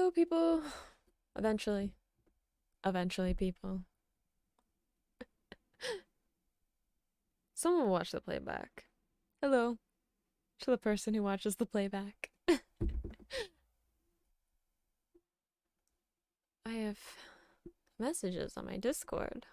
Hello, people. Eventually. Eventually, people. Someone will watch the playback. Hello to the person who watches the playback. I have messages on my Discord.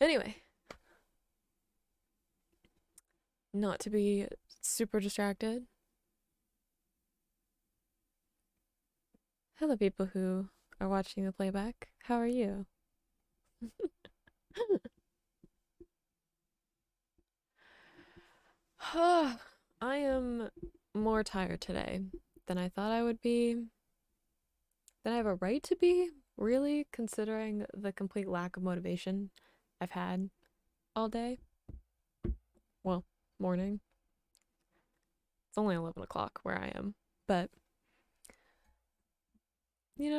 Anyway, not to be super distracted. Hello, people who are watching the playback. How are you? I am more tired today than I thought I would be, than I have a right to be, really, considering the complete lack of motivation I've had all day. Well, morning. It's only 11 o'clock where I am, but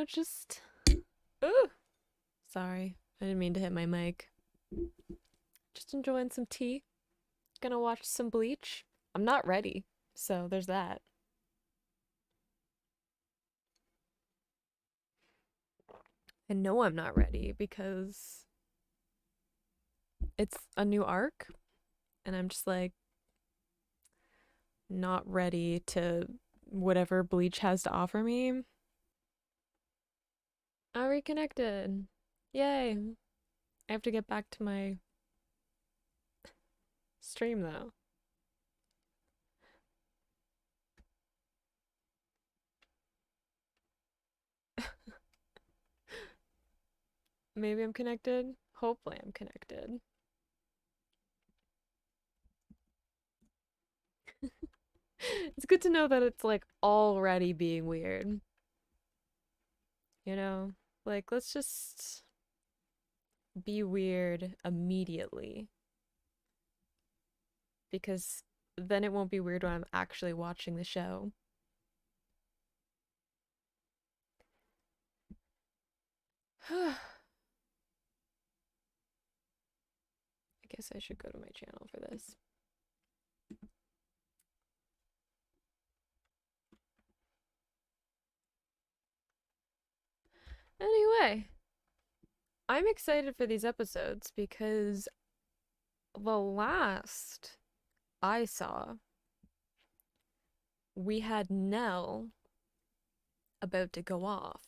just. Ooh, sorry, I didn't mean to hit my mic. Just enjoying some tea. Gonna watch some Bleach. I'm not ready, so there's that. I know I'm not ready because it's a new arc, and I'm just like not ready to whatever Bleach has to offer me. I reconnected. Yay. I have to get back to my stream though. Maybe I'm connected. Hopefully I'm connected. It's good to know that it's like already being weird. You know? Like, let's just be weird immediately. Because then it won't be weird when I'm actually watching the show. I guess I should go to my channel for this. Anyway, I'm excited for these episodes because the last I saw, we had Nell about to go off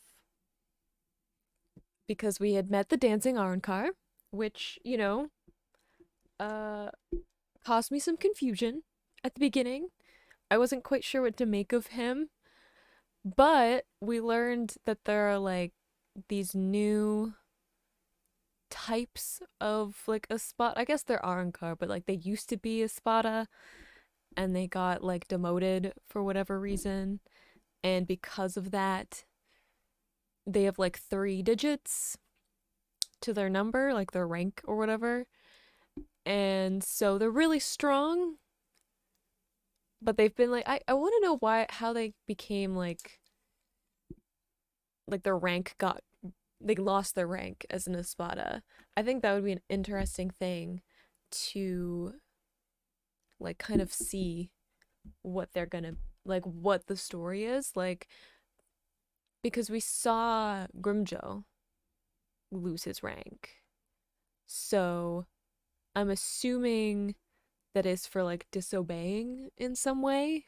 because we had met the dancing Arrancar, which, uh, caused me some confusion at the beginning. I wasn't quite sure what to make of him, but we learned that there are like these new types of like a spot. I guess they're Arrancar, but like they used to be Espada and they got like demoted for whatever reason. And because of that, they have like 3 digits to their number, like their rank or whatever. And so they're really strong, but they've been like I want to know how they became like their rank got they lost their rank as an espada. I think that would be an interesting thing to like kind of see what they're gonna like what the story is like because we saw Grimjo lose his rank. So I'm assuming that is for like disobeying in some way.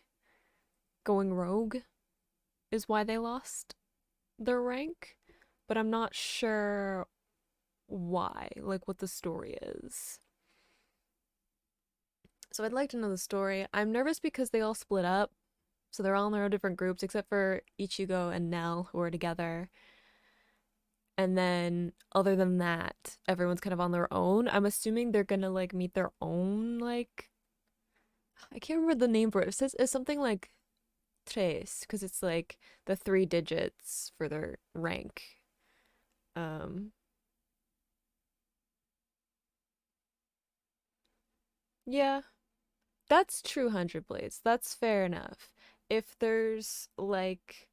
Going rogue is why they lost their rank, but I'm not sure why, like what the story is. So I'd like to know the story. I'm nervous because they all split up. So they're all in their own different groups except for Ichigo and Nell who are together. And then other than that, everyone's kind of on their own. I'm assuming they're gonna like meet their own like I can't remember the name for it. It says it's something like tres because it's like the 3 digits for their rank. Um yeah, that's true 100 blades. That's fair enough. If there's like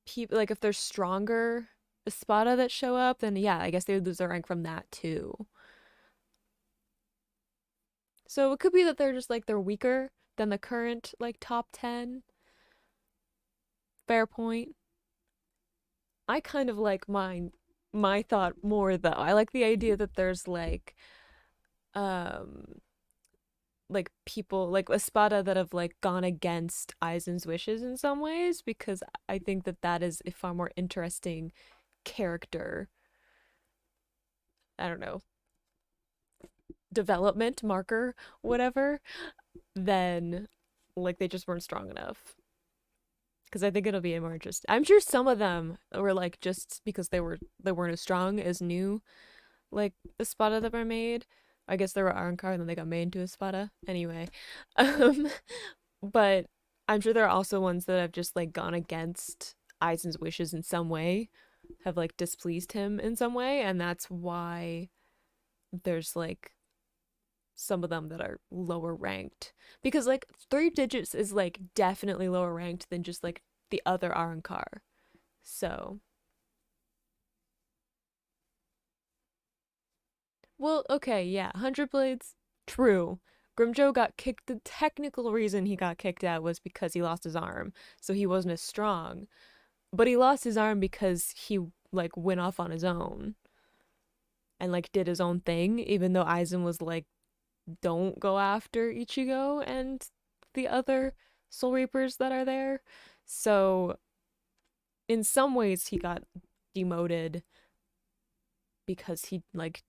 people, like if there's stronger Espada that show up, then yeah, I guess they would lose their rank from that too. So it could be that they're just like they're weaker than the current like top 10. Fair point. I kind of like my thought more though. I like the idea that there's um like people like Espada that have like gone against Aizen's wishes in some ways, because I think that that is a far more interesting character. I don't know, development marker, whatever, than like they just weren't strong enough. Because I think it'll be more interesting. I'm sure some of them were like just because they weren't as strong as new like Espada that were made. I guess there were Arrancar and then they got made into Espada. Anyway. Um but I'm sure there are also ones that have just like gone against Aizen's wishes in some way, have like displeased him in some way, and that's why there's like some of them that are lower ranked. Because like three digits is like definitely lower ranked than just like the other Arrancar. So, well, okay, yeah, 100 Blades, true. Grimjoe got kicked. The technical reason he got kicked out was because he lost his arm, so he wasn't as strong. But he lost his arm because he like went off on his own and like did his own thing, even though Aizen was like, don't go after Ichigo and the other Soul Reapers that are there. So in some ways he got demoted because he like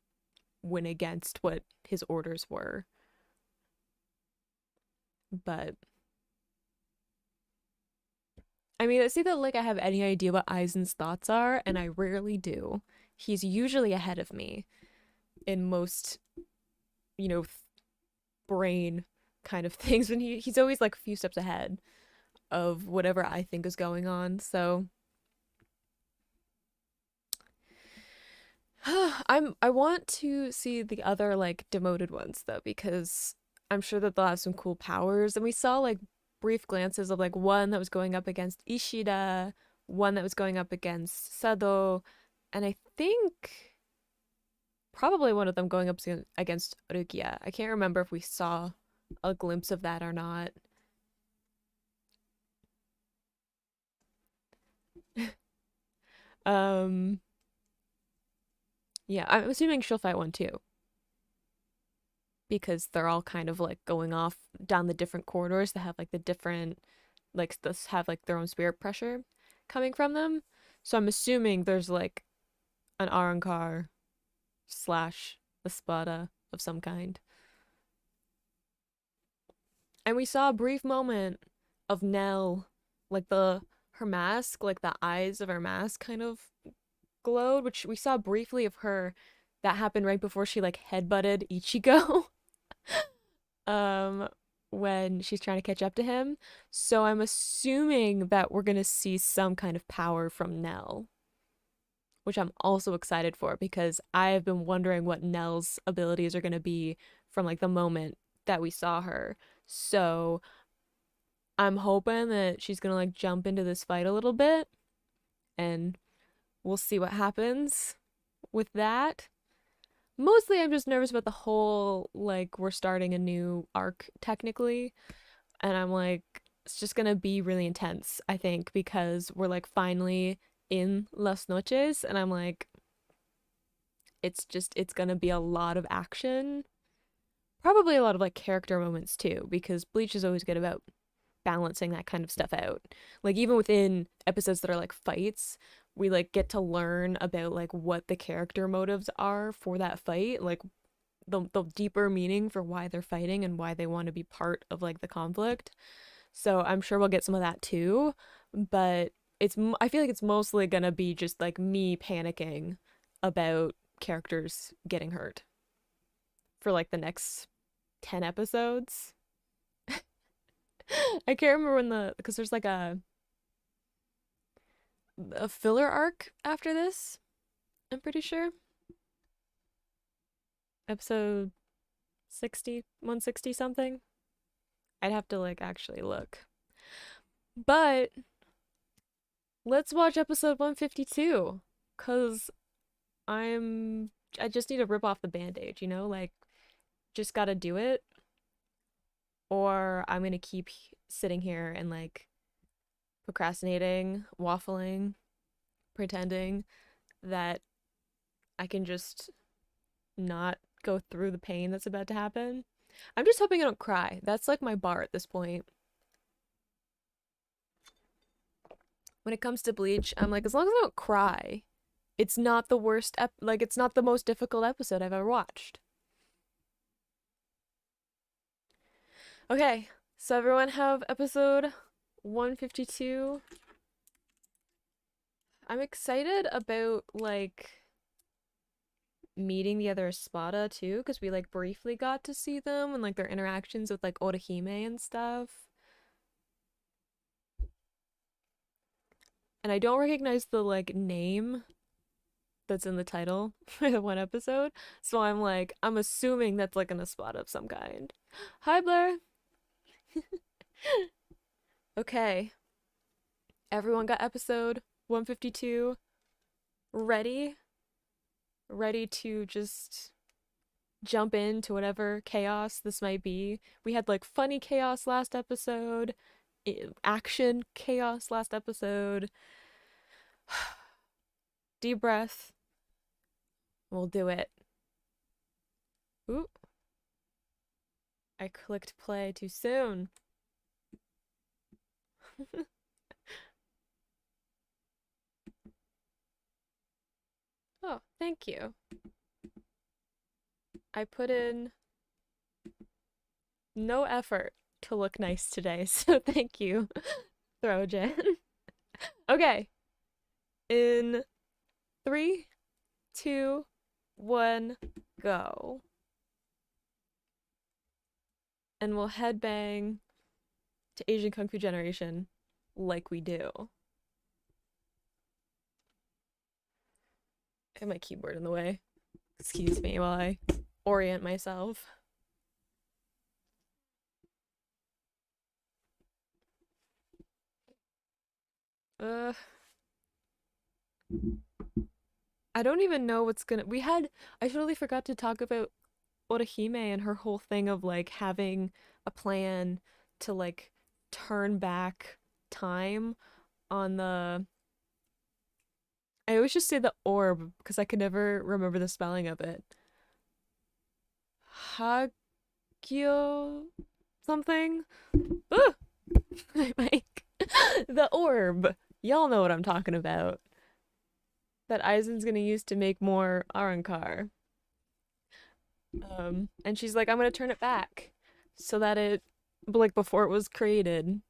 went against what his orders were. But I mean, I see that like I have any idea what Aizen's thoughts are, and I rarely do. He's usually ahead of me in most, you know, brain kind of things, when he's always like a few steps ahead of whatever I think is going on. So I want to see the other like demoted ones though, because I'm sure that they'll have some cool powers. And we saw like brief glances of like one that was going up against Ishida, one that was going up against Sado, and I think probably one of them going up against Rukia. I can't remember if we saw a glimpse of that or not. Um, yeah, I'm assuming she'll fight one too, because they're all kind of like going off down the different corridors that have like the different like this have like their own spirit pressure coming from them. So I'm assuming there's like an Arrancar slash Espada of some kind. And we saw a brief moment of Nell, like the her mask, like the eyes of her mask kind of glowed, which we saw briefly of her. That happened right before she like headbutted Ichigo. um when she's trying to catch up to him. So I'm assuming that we're going to see some kind of power from Nell, which I'm also excited for because I have been wondering what Nell's abilities are going to be from like the moment that we saw her. So I'm hoping that she's going to like jump into this fight a little bit, and we'll see what happens with that. Mostly I'm just nervous about the whole like we're starting a new arc technically, and I'm like it's just going to be really intense, I think, because we're like finally in Las Noches, and I'm like it's going to be a lot of action. Probably a lot of like character moments too, because Bleach is always good about balancing that kind of stuff out. Like even within episodes that are like fights, we like get to learn about like what the character motives are for that fight, like the deeper meaning for why they're fighting and why they want to be part of like the conflict. So I'm sure we'll get some of that too, but I feel like it's mostly gonna be just like me panicking about characters getting hurt for like the next 10 episodes. I can't remember when because there's like a filler arc after this. I'm pretty sure episode 60, 160 something. I'd have to like actually look. But Let's watch episode 152. Cause I'm I just need to rip off the band-aid, you know? Like just gotta do it or I'm gonna keep sitting here and like procrastinating, waffling, pretending that I can just not go through the pain that's about to happen. I'm just hoping I don't cry. That's like my bar at this point. When it comes to Bleach, I'm like, as long as I don't cry, it's not the worst, like, it's not the most difficult episode I've ever watched. Okay, so everyone have episode 152. I'm excited about, like, meeting the other Espada too, because we like briefly got to see them and like their interactions with like Orihime and stuff. And I don't recognize the like name that's in the title for the one episode, so I'm like, I'm assuming that's like an Espada of some kind. Hi, Blair. Okay, everyone got episode 152 ready, ready to just jump into whatever chaos this might be. We had like funny chaos last episode, action chaos last episode. Deep breath. We'll do it. Ooh. I clicked play too soon. Oh, thank you. I put in no effort to look nice today, so thank you, Throjan. Okay. In 3, 2, 1, go. And we'll headbang to Asian Kung Fu Generation like we do. I have my keyboard in the way. Excuse me while I orient myself. Uh, I don't even know what's gonna. I totally forgot to talk about Orihime and her whole thing of like having a plan to like turn back time on the. I always just say the orb because I could never remember the spelling of it. Hagyo something? Ah! My mic. The orb. Y'all know what I'm talking about. That Aizen's gonna use to make more Arrancar. And she's like, I'm gonna turn it back so that it, like before it was created.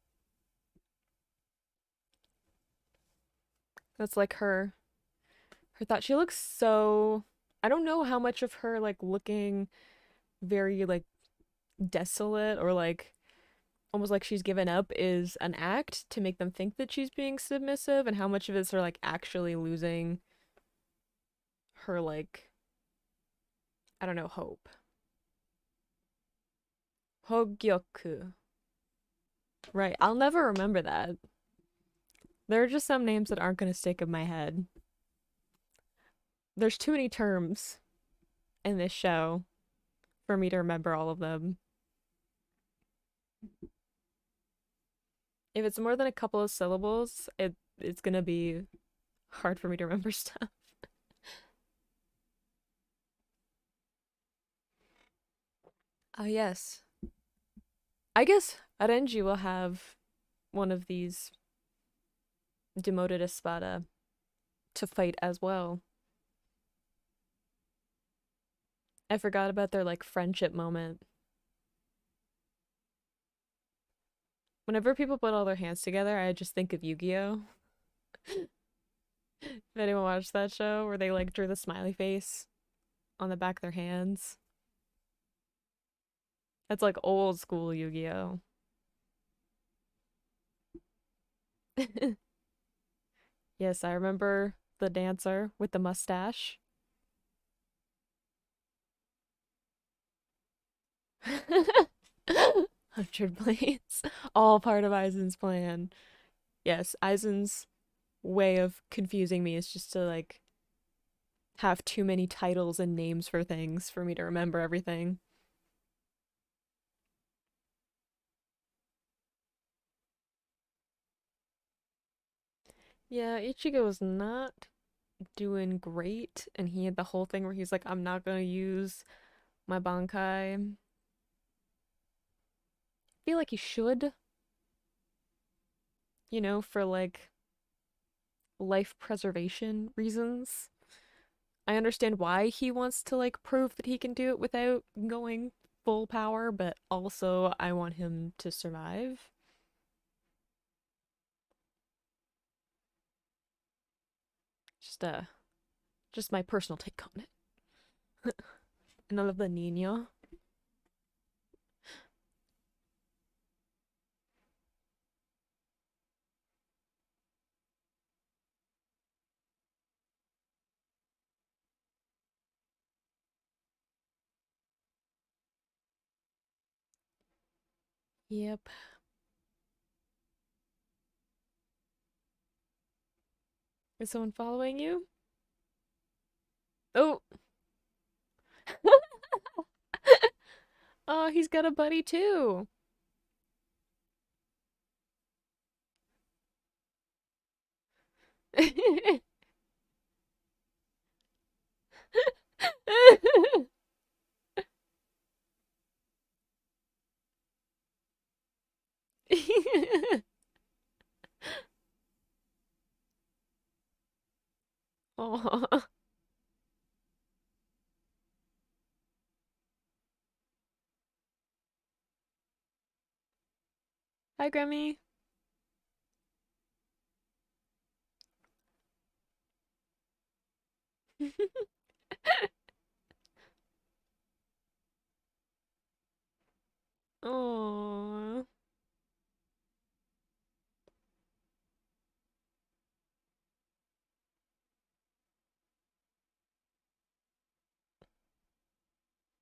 That's like her thought. She looks so. I don't know how much of her like looking very like desolate or like almost like she's given up is an act to make them think that she's being submissive, and how much of it's her like actually losing her like I don't know hope. Hogyoku. Right, I'll never remember that. There are just some names that aren't gonna stick in my head. There's too many terms in this show for me to remember all of them. If it's more than a couple of syllables, it's gonna be hard for me to remember stuff. Ah, yes. I guess Arenji will have one of these demoted Espada to fight as well. I forgot about their like friendship moment. Whenever people put all their hands together, I just think of Yu-Gi-Oh! If anyone watched that show where they like drew the smiley face on the back of their hands. That's like old school Yu-Gi-Oh! Yes, I remember the dancer with the mustache. 100 plates. All part of Aizen's plan. Yes, Aizen's way of confusing me is just to like have too many titles and names for things for me to remember everything. Yeah, Ichigo was not doing great, and he had the whole thing where he's like, I'm not gonna use my Bankai. I feel like he should, for like life preservation reasons. I understand why he wants to like prove that he can do it without going full power, but also I want him to survive. Just just my personal take on it. None of the Nino. Yep. Is someone following you? Oh, oh, he's got a buddy too. Aw. Hi, Grammy. Oh,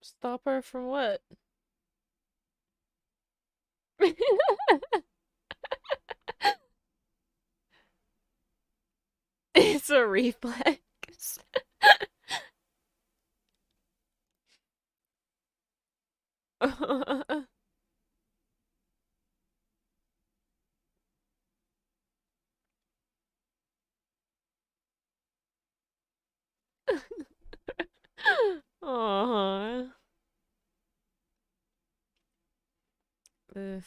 stop her from what? It's a reflex. Aw. Ugh.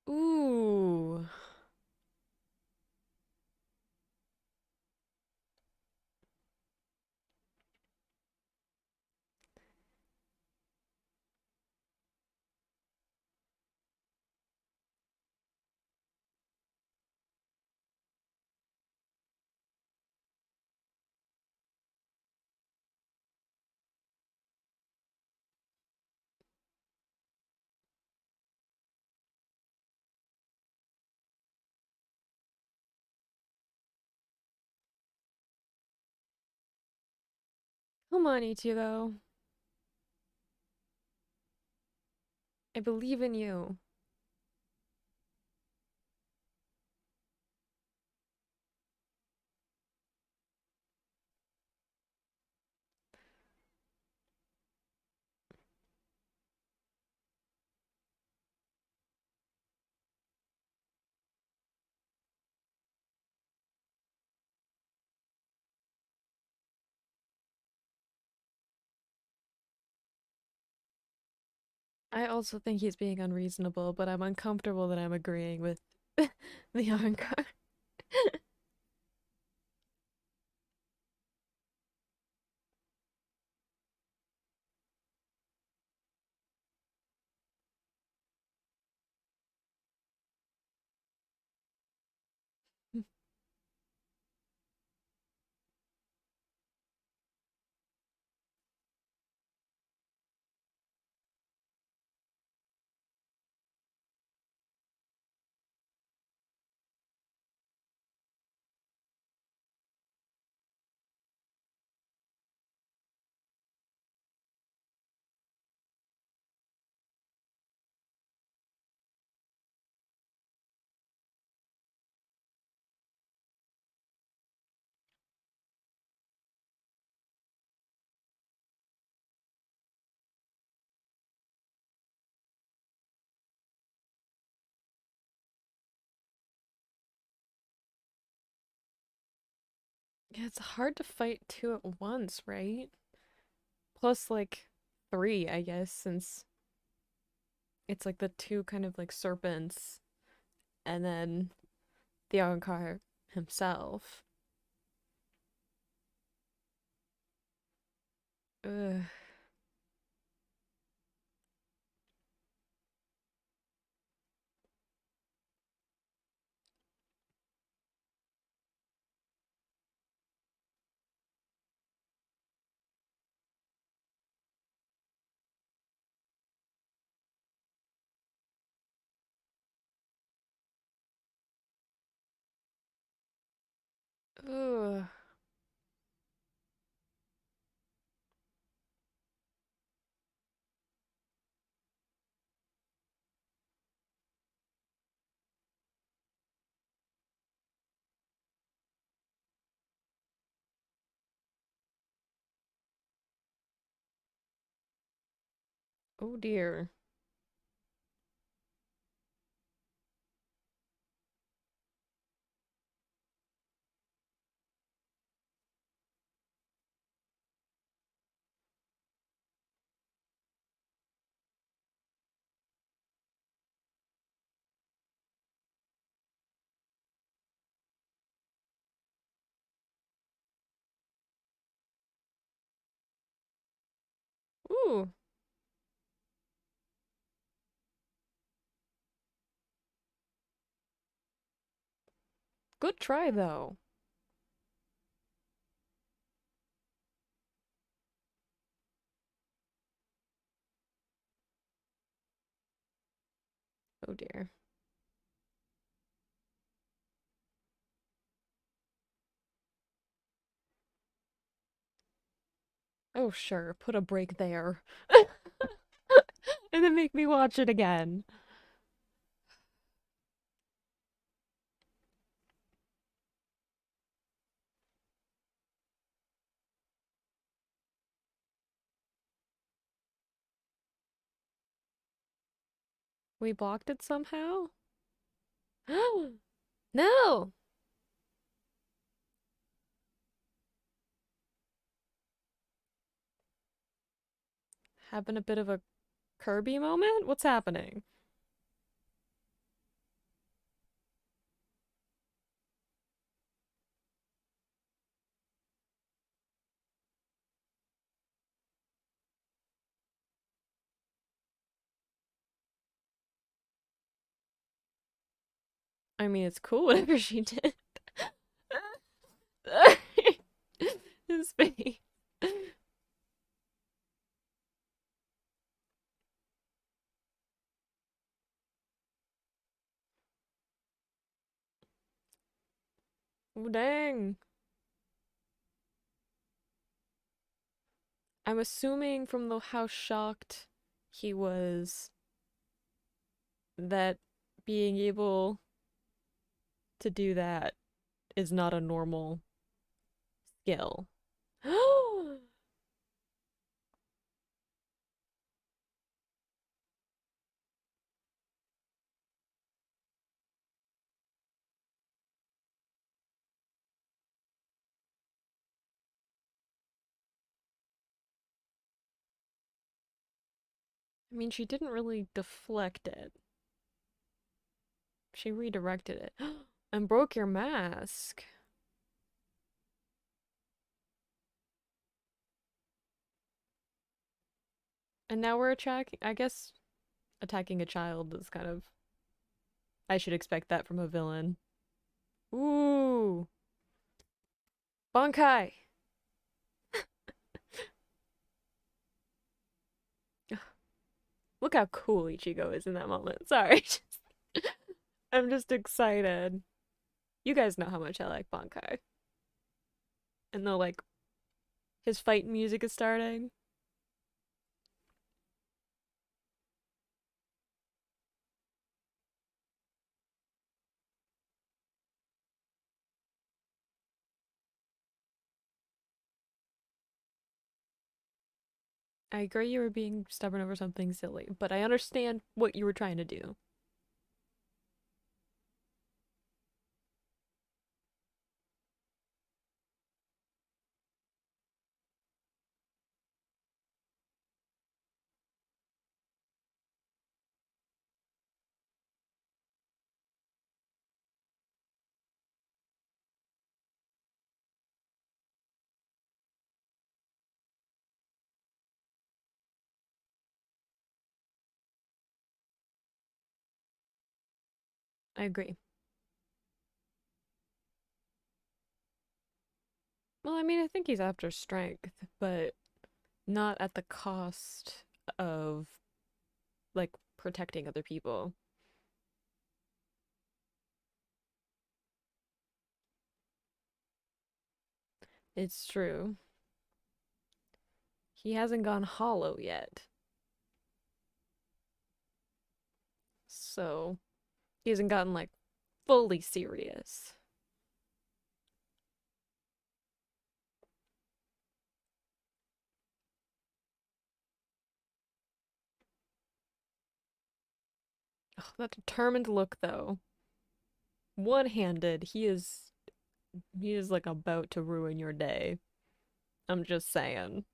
Ooh. Come on, Ichigo. I believe in you. I also think he's being unreasonable, but I'm uncomfortable that I'm agreeing with the Arrancar. Yeah, it's hard to fight two at once, right? Plus, like, three, I guess, since it's like the two kind of like serpents and then the Arrancar himself. Ugh. Ugh. Oh dear. Ooh, good try though. Oh dear. Oh sure, put a break there. And then make me watch it again. We blocked it somehow? No! Having a bit of a Kirby moment? What's happening? I mean, it's cool whatever she did. His face. Oh, dang. I'm assuming from the how shocked he was that being able to do that is not a normal skill. I mean, she didn't really deflect it. She redirected it. And broke your mask. And now we're attacking. I guess attacking a child is kind of. I should expect that from a villain. Ooh. Bankai! Look how cool Ichigo is in that moment. Sorry. I'm just excited. You guys know how much I like Bankai. And the like his fight music is starting. I agree you were being stubborn over something silly, but I understand what you were trying to do. I agree. Well, I mean, I think he's after strength, but not at the cost of like protecting other people. It's true. He hasn't gone hollow yet. So he hasn't gotten like fully serious. Ugh, that determined look though. One-handed, he is like about to ruin your day. I'm just saying.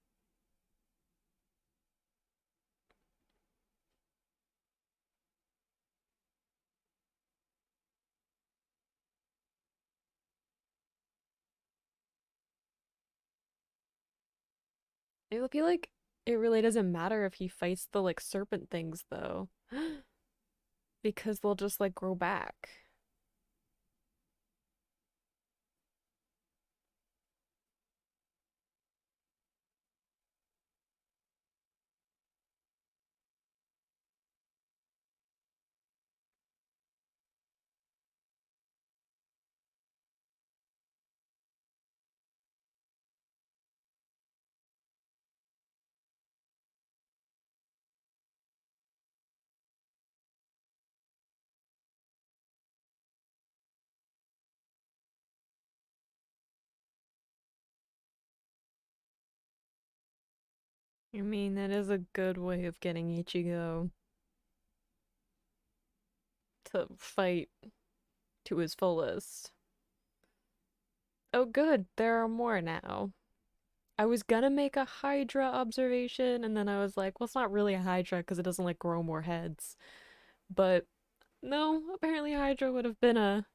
I feel like it really doesn't matter if he fights the like serpent things though, because they'll just like grow back. I mean, that is a good way of getting Ichigo to fight to his fullest. Oh, good, there are more now. I was gonna make a Hydra observation, and then I was like, well, it's not really a Hydra because it doesn't like grow more heads. But no, apparently Hydra would have been a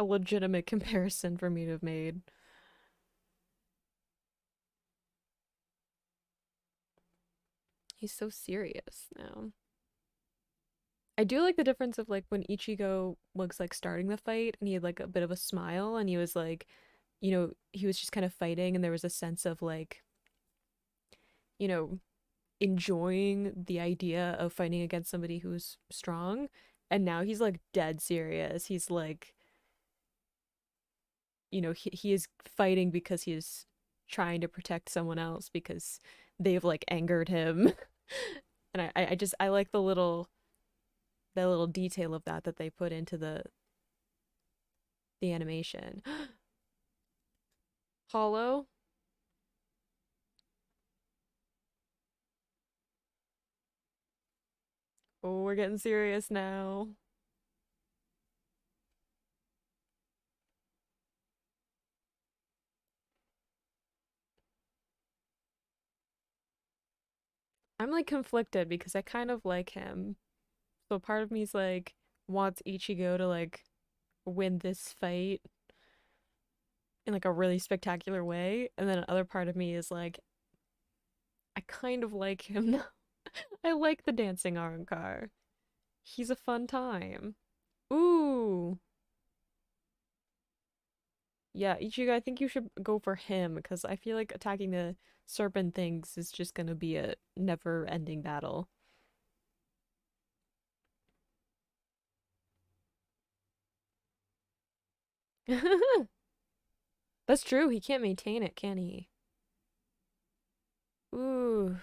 legitimate comparison for me to have made. He's so serious now. I do like the difference of like when Ichigo was like starting the fight and he had like a bit of a smile and he was like, he was just kind of fighting and there was a sense of like, you know, enjoying the idea of fighting against somebody who's strong. And now he's like dead serious. He's like, he is fighting because he is trying to protect someone else because they've like angered him. And I like the little detail of that they put into the animation. Hollow. Oh, we're getting serious now. I'm like conflicted because I kind of like him. So part of me's like wants Ichigo to like win this fight in like a really spectacular way, and then another part of me is like I kind of like him now. I like the dancing Arrancar. He's a fun time. Ooh. Yeah, Ichigo, I think you should go for him because I feel like attacking the serpent things is just gonna be a never-ending battle. That's true, he can't maintain it, can he? Ooh.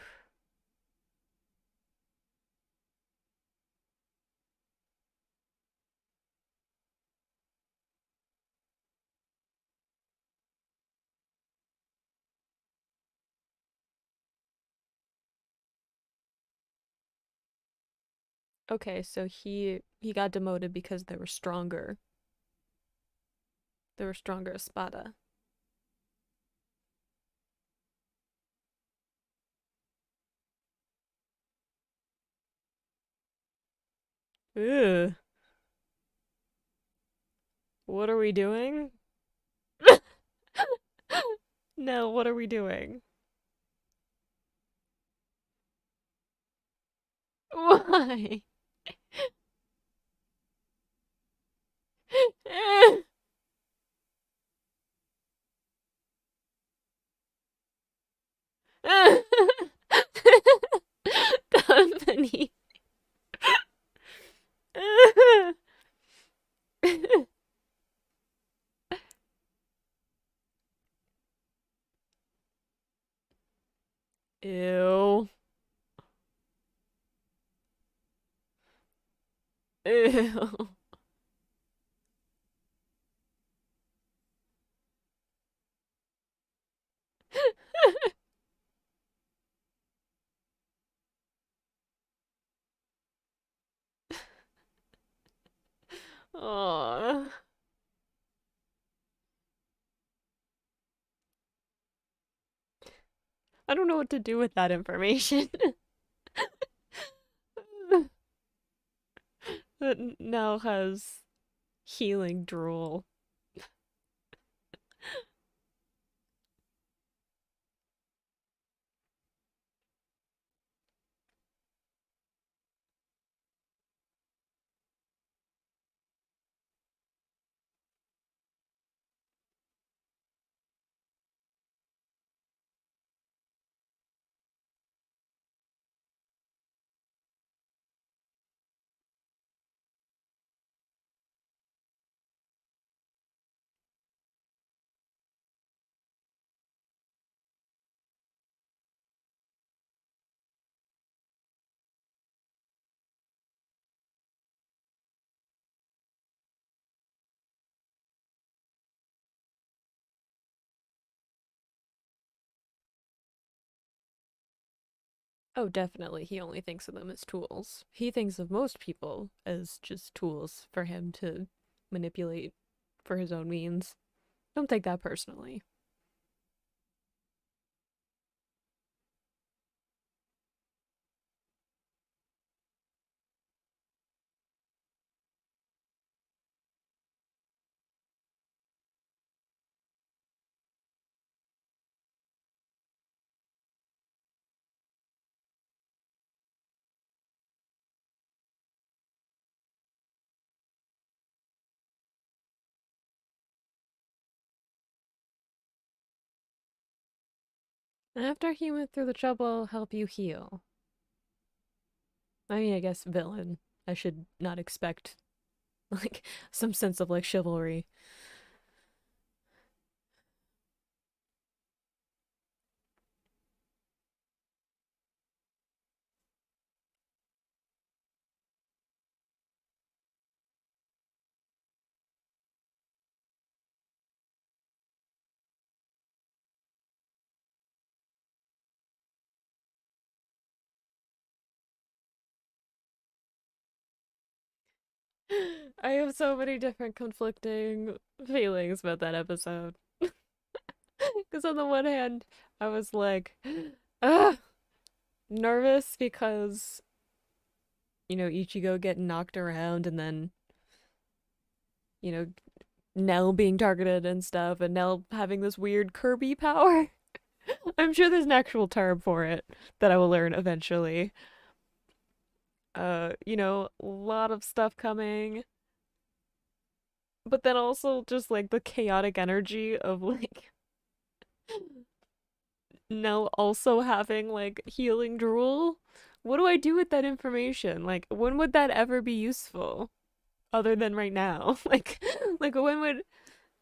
Okay, so he got demoted because they were stronger. They were stronger Espada. Ugh. What are we doing? No, what are we doing? Why? Ew. Ew. Aw. I don't know what to do with that information. That now has healing drool. Oh, definitely. He only thinks of them as tools. He thinks of most people as just tools for him to manipulate for his own means. Don't take that personally. After he went through the trouble, I'll help you heal. I mean, I guess villain. I should not expect like some sense of like chivalry. I have so many different conflicting feelings about that episode. Because on the one hand, I was like, ah, nervous because, Ichigo getting knocked around and then, you know, Nell being targeted and stuff, and Nell having this weird Kirby power. I'm sure there's an actual term for it that I will learn eventually. A lot of stuff coming, but then also just like the chaotic energy of like Nell also having like healing drool. What do I do with that information? Like, when would that ever be useful other than right now? Like when would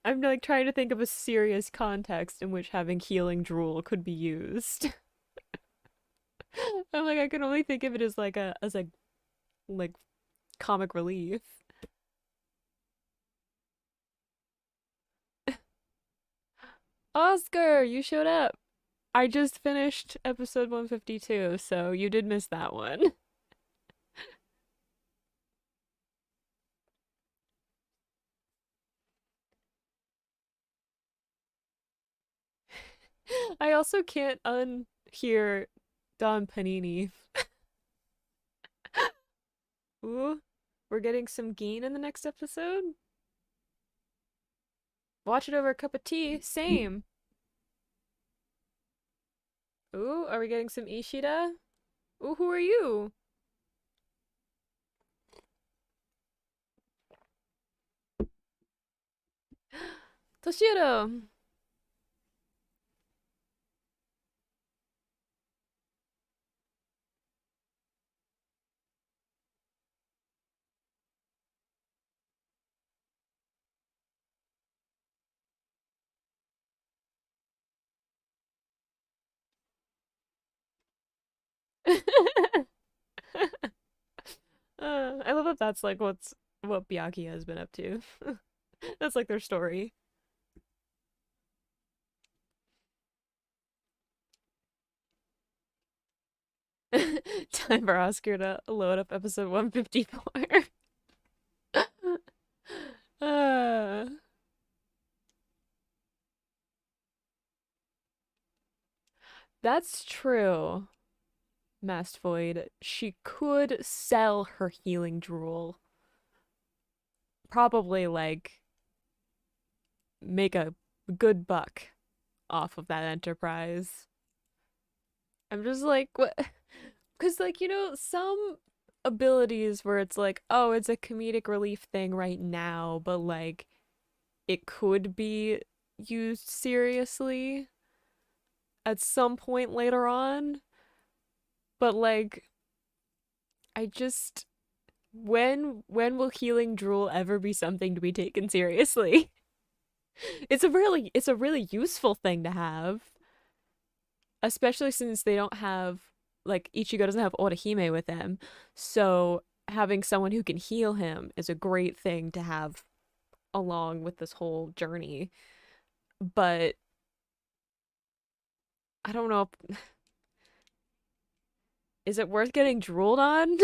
I'm like trying to think of a serious context in which having healing drool could be used. I'm like I can only think of it as like like comic relief. Oscar, you showed up. I just finished episode 152, so you did miss that one. I also can't unhear Don Panini. Ooh, we're getting some Geen in the next episode? Watch it over a cup of tea. Same. Ooh, are we getting some Ishida? Ooh, who are you? Toshiro. I love that that's like what Byakuya has been up to. That's like their story. Time for Oscar to load up episode 154. uh, that's true, Mastvoid. She could sell her healing drool. Probably like make a good buck off of that enterprise. I'm just like, what? Because, like, some abilities where it's like, oh, it's a comedic relief thing right now, but like, it could be used seriously at some point later on. But, like, I just. When will healing drool ever be something to be taken seriously? It's a really useful thing to have, especially since they don't have like Ichigo doesn't have Orihime with him. So having someone who can heal him is a great thing to have along with this whole journey. But I don't know, is it worth getting drooled on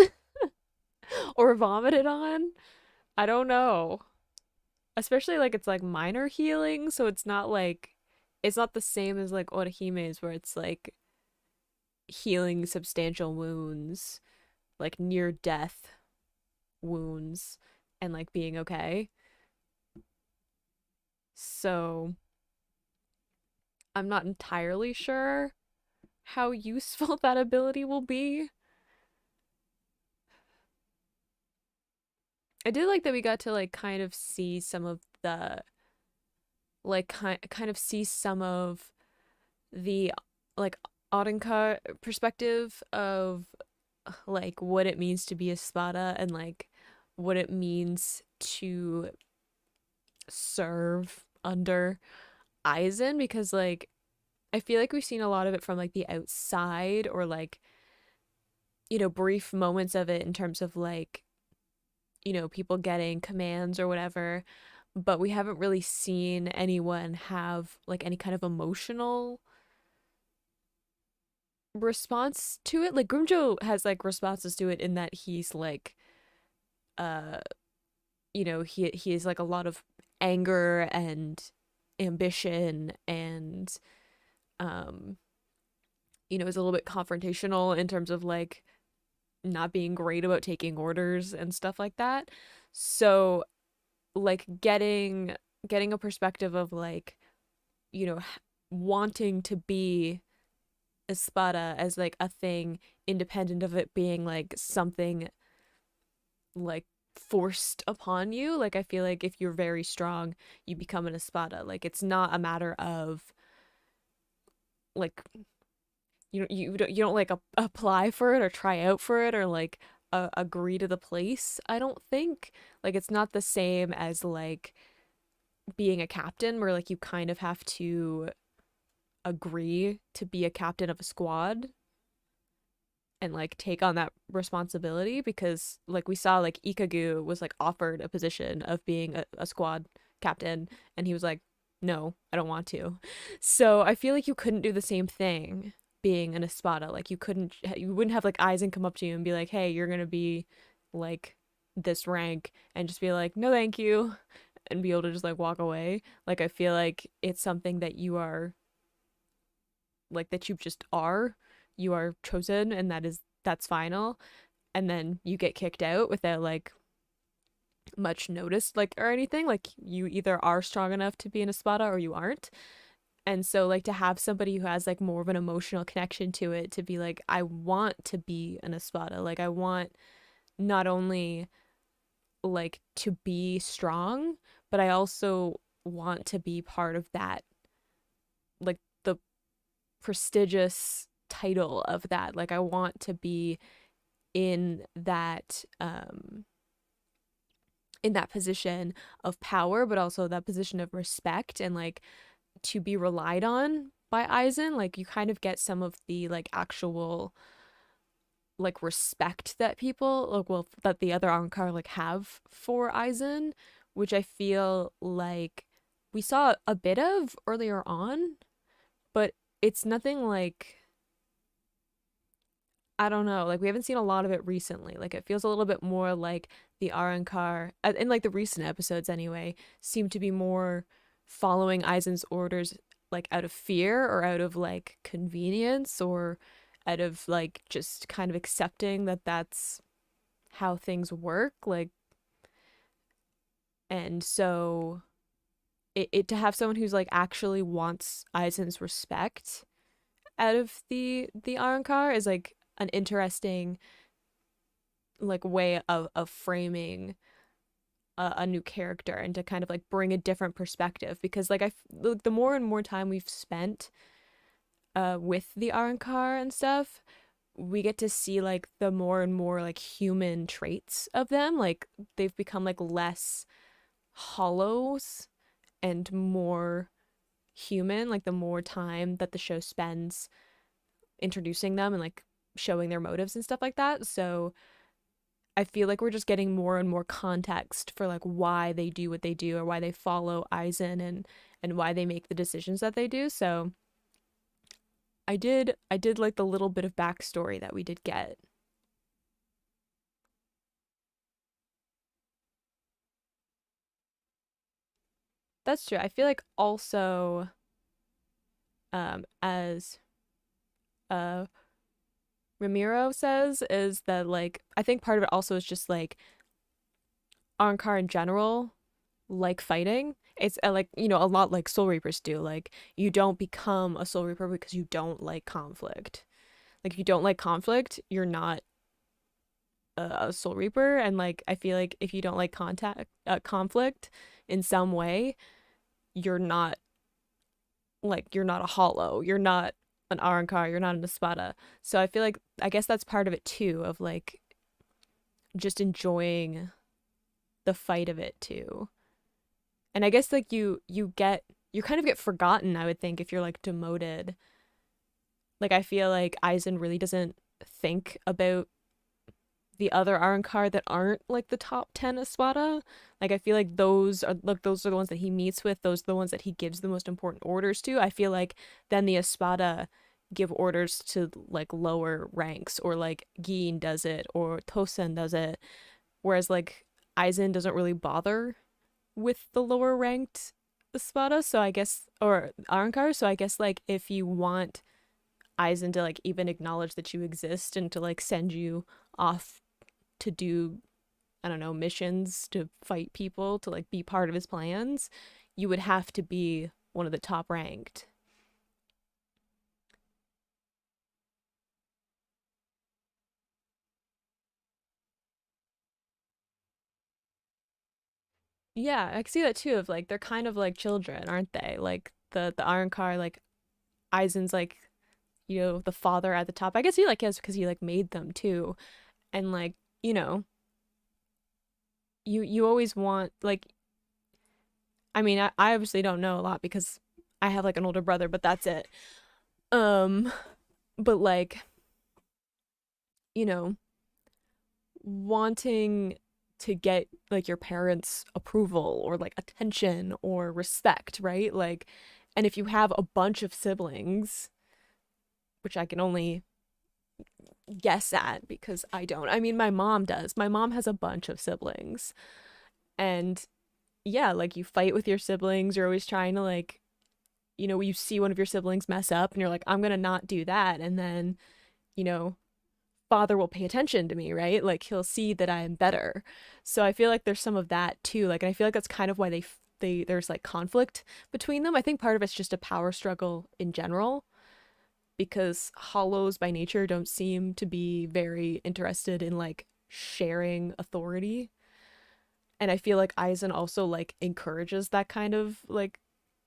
or vomited on? I don't know. Especially like it's like minor healing, so it's not the same as like Orihime's where it's like healing substantial wounds, like near death wounds and like being okay. So I'm not entirely sure how useful that ability will be. I did like that we got to like kind of see some of the kind of see some of the like Arrancar perspective of like what it means to be a Spada and like what it means to serve under Aizen because like I feel like we've seen a lot of it from like the outside or like brief moments of it in terms of like people getting commands or whatever, but we haven't really seen anyone have like any kind of emotional response to it. Like Grumjo has like responses to it in that he's like uh he has like a lot of anger and ambition and um is a little bit confrontational in terms of like not being great about taking orders and stuff like that. So like getting a perspective of like you know wanting to be Espada as like a thing independent of it being like something like forced upon you. Like I feel like if you're very strong, you become an Espada. Like it's not a matter of like you don't like apply for it or try out for it or like agree to the place. I don't think like it's not the same as like being a captain where like you kind of have to agree to be a captain of a squad and like take on that responsibility because like we saw like Ikagu was like offered a position of being a squad captain and he was like no, I don't want to. So I feel like you couldn't do the same thing being an Espada. Like you wouldn't have like Aizen come up to you and be like, hey, you're gonna be like this rank and just be like no thank you and be able to just like walk away. Like I feel like it's something that you are like that you are chosen and that's final and then you get kicked out without like much notice like or anything like you either are strong enough to be an espada or you aren't. And so like to have somebody who has like more of an emotional connection to it to be like I want to be an espada, like I want not only like to be strong but I also want to be part of that like the prestigious title of that. Like I want to be in that position of power, but also that position of respect and like to be relied on by Aizen. Like you kind of get some of the like actual like respect that people like well that the other Ankar like have for Aizen, which I feel like we saw a bit of earlier on, but it's nothing like I don't know, like we haven't seen a lot of it recently. Like it feels a little bit more like the Arrancar in like the recent episodes anyway, seem to be more following Aizen's orders like out of fear or out of like convenience or out of like just kind of accepting that that's how things work. Like and so it to have someone who's like actually wants Aizen's respect out of the Arrancar is like an interesting like way of framing a new character and to kind of like bring a different perspective because like the more and more time we've spent with the Arrancar and stuff, we get to see like the more and more like human traits of them. Like they've become like less hollows and more human, like the more time that the show spends introducing them and like showing their motives and stuff like that. So I feel like we're just getting more and more context for like why they do what they do or why they follow Aizen and why they make the decisions that they do. So I did like the little bit of backstory that we did get. That's true. I feel like also as uh Ramiro says is that like I think part of it also is just like Ankar in general like fighting. It's like you know a lot like Soul Reapers do. Like you don't become a Soul Reaper because you don't like conflict. Like if you don't like conflict, you're not a Soul Reaper. And like I feel like if you don't like contact conflict in some way, you're not like you're not a Hollow. You're not an Arrancar. You're not an Espada. So I feel like I guess that's part of it too of like just enjoying the fight of it too. And I guess like you kind of get forgotten, I would think, if you're like demoted. Like I feel like Aizen really doesn't think about the other Arrancar that aren't like the top 10 Espada. Like I feel like those are the ones that he meets with, those are the ones that he gives the most important orders to. I feel like then the Espada give orders to like lower ranks or like Gin does it or Tosen does it. Whereas like Aizen doesn't really bother with the lower ranked Espada, so I guess or Arrancar, so I guess like if you want Aizen to like even acknowledge that you exist and to like send you off to do I don't know missions to fight people to like be part of his plans, you would have to be one of the top ranked. Yeah, I can see that too. Of like they're kind of like children, aren't they? Like the Arrancar, like Aizen's like you know the father at the top. I guess he like is because he like made them too, and like you know you always want like I mean I obviously don't know a lot because I have like an older brother, but that's it. Um, but like you know wanting to get like your parents' approval or like attention or respect, right? Like, and if you have a bunch of siblings, which I can only guess at because I don't. I mean, my mom does. My mom has a bunch of siblings. And yeah, like you fight with your siblings. You're always trying to like, you know, you see one of your siblings mess up and you're like, I'm going to not do that. And then, you know, father will pay attention to me, right? Like he'll see that I am better. So I feel like there's some of that too. Like, and I feel like that's kind of why they there's like conflict between them. I think part of it's just a power struggle in general because hollows by nature don't seem to be very interested in like sharing authority. And I feel like Aizen also like encourages that kind of like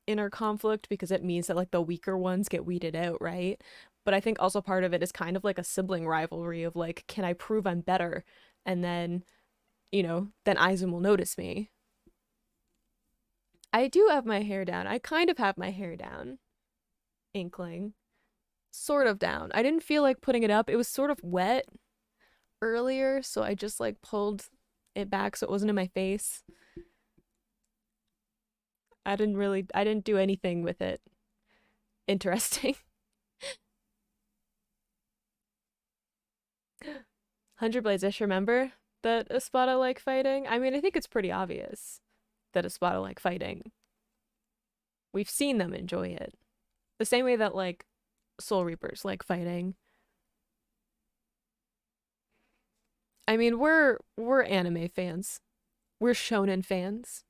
inner conflict because it means that like the weaker ones get weeded out, right? But I think also part of it is kind of like a sibling rivalry of like, can I prove I'm better? And then, you know, then Aizen will notice me. I do have my hair down. I kind of have my hair down. Inkling. Sort of down. I didn't feel like putting it up. It was sort of wet. earlier, so I just like pulled it back so it wasn't in my face. I didn't do anything with it interesting. 100 Blades, I should remember that Espada like fighting. I mean, I think it's pretty obvious that Espada like fighting. We've seen them enjoy it. The same way that like Soul Reapers like fighting. I mean, we're anime fans. We're shonen fans.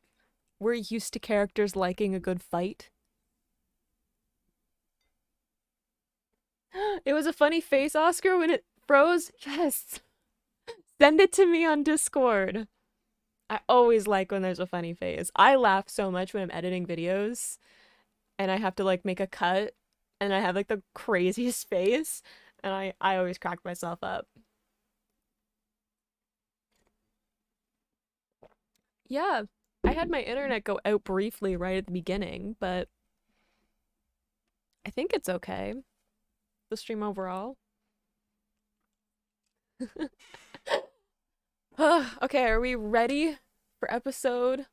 We're used to characters liking a good fight. It was a funny face, Oscar, when it froze. Yes. Send it to me on Discord. I always like when there's a funny face. I laugh so much when I'm editing videos and I have to like make a cut and I have like the craziest face and I always crack myself up. Yeah, I had my internet go out briefly right at the beginning, but I think it's okay. The stream overall. Okay, are we ready for episode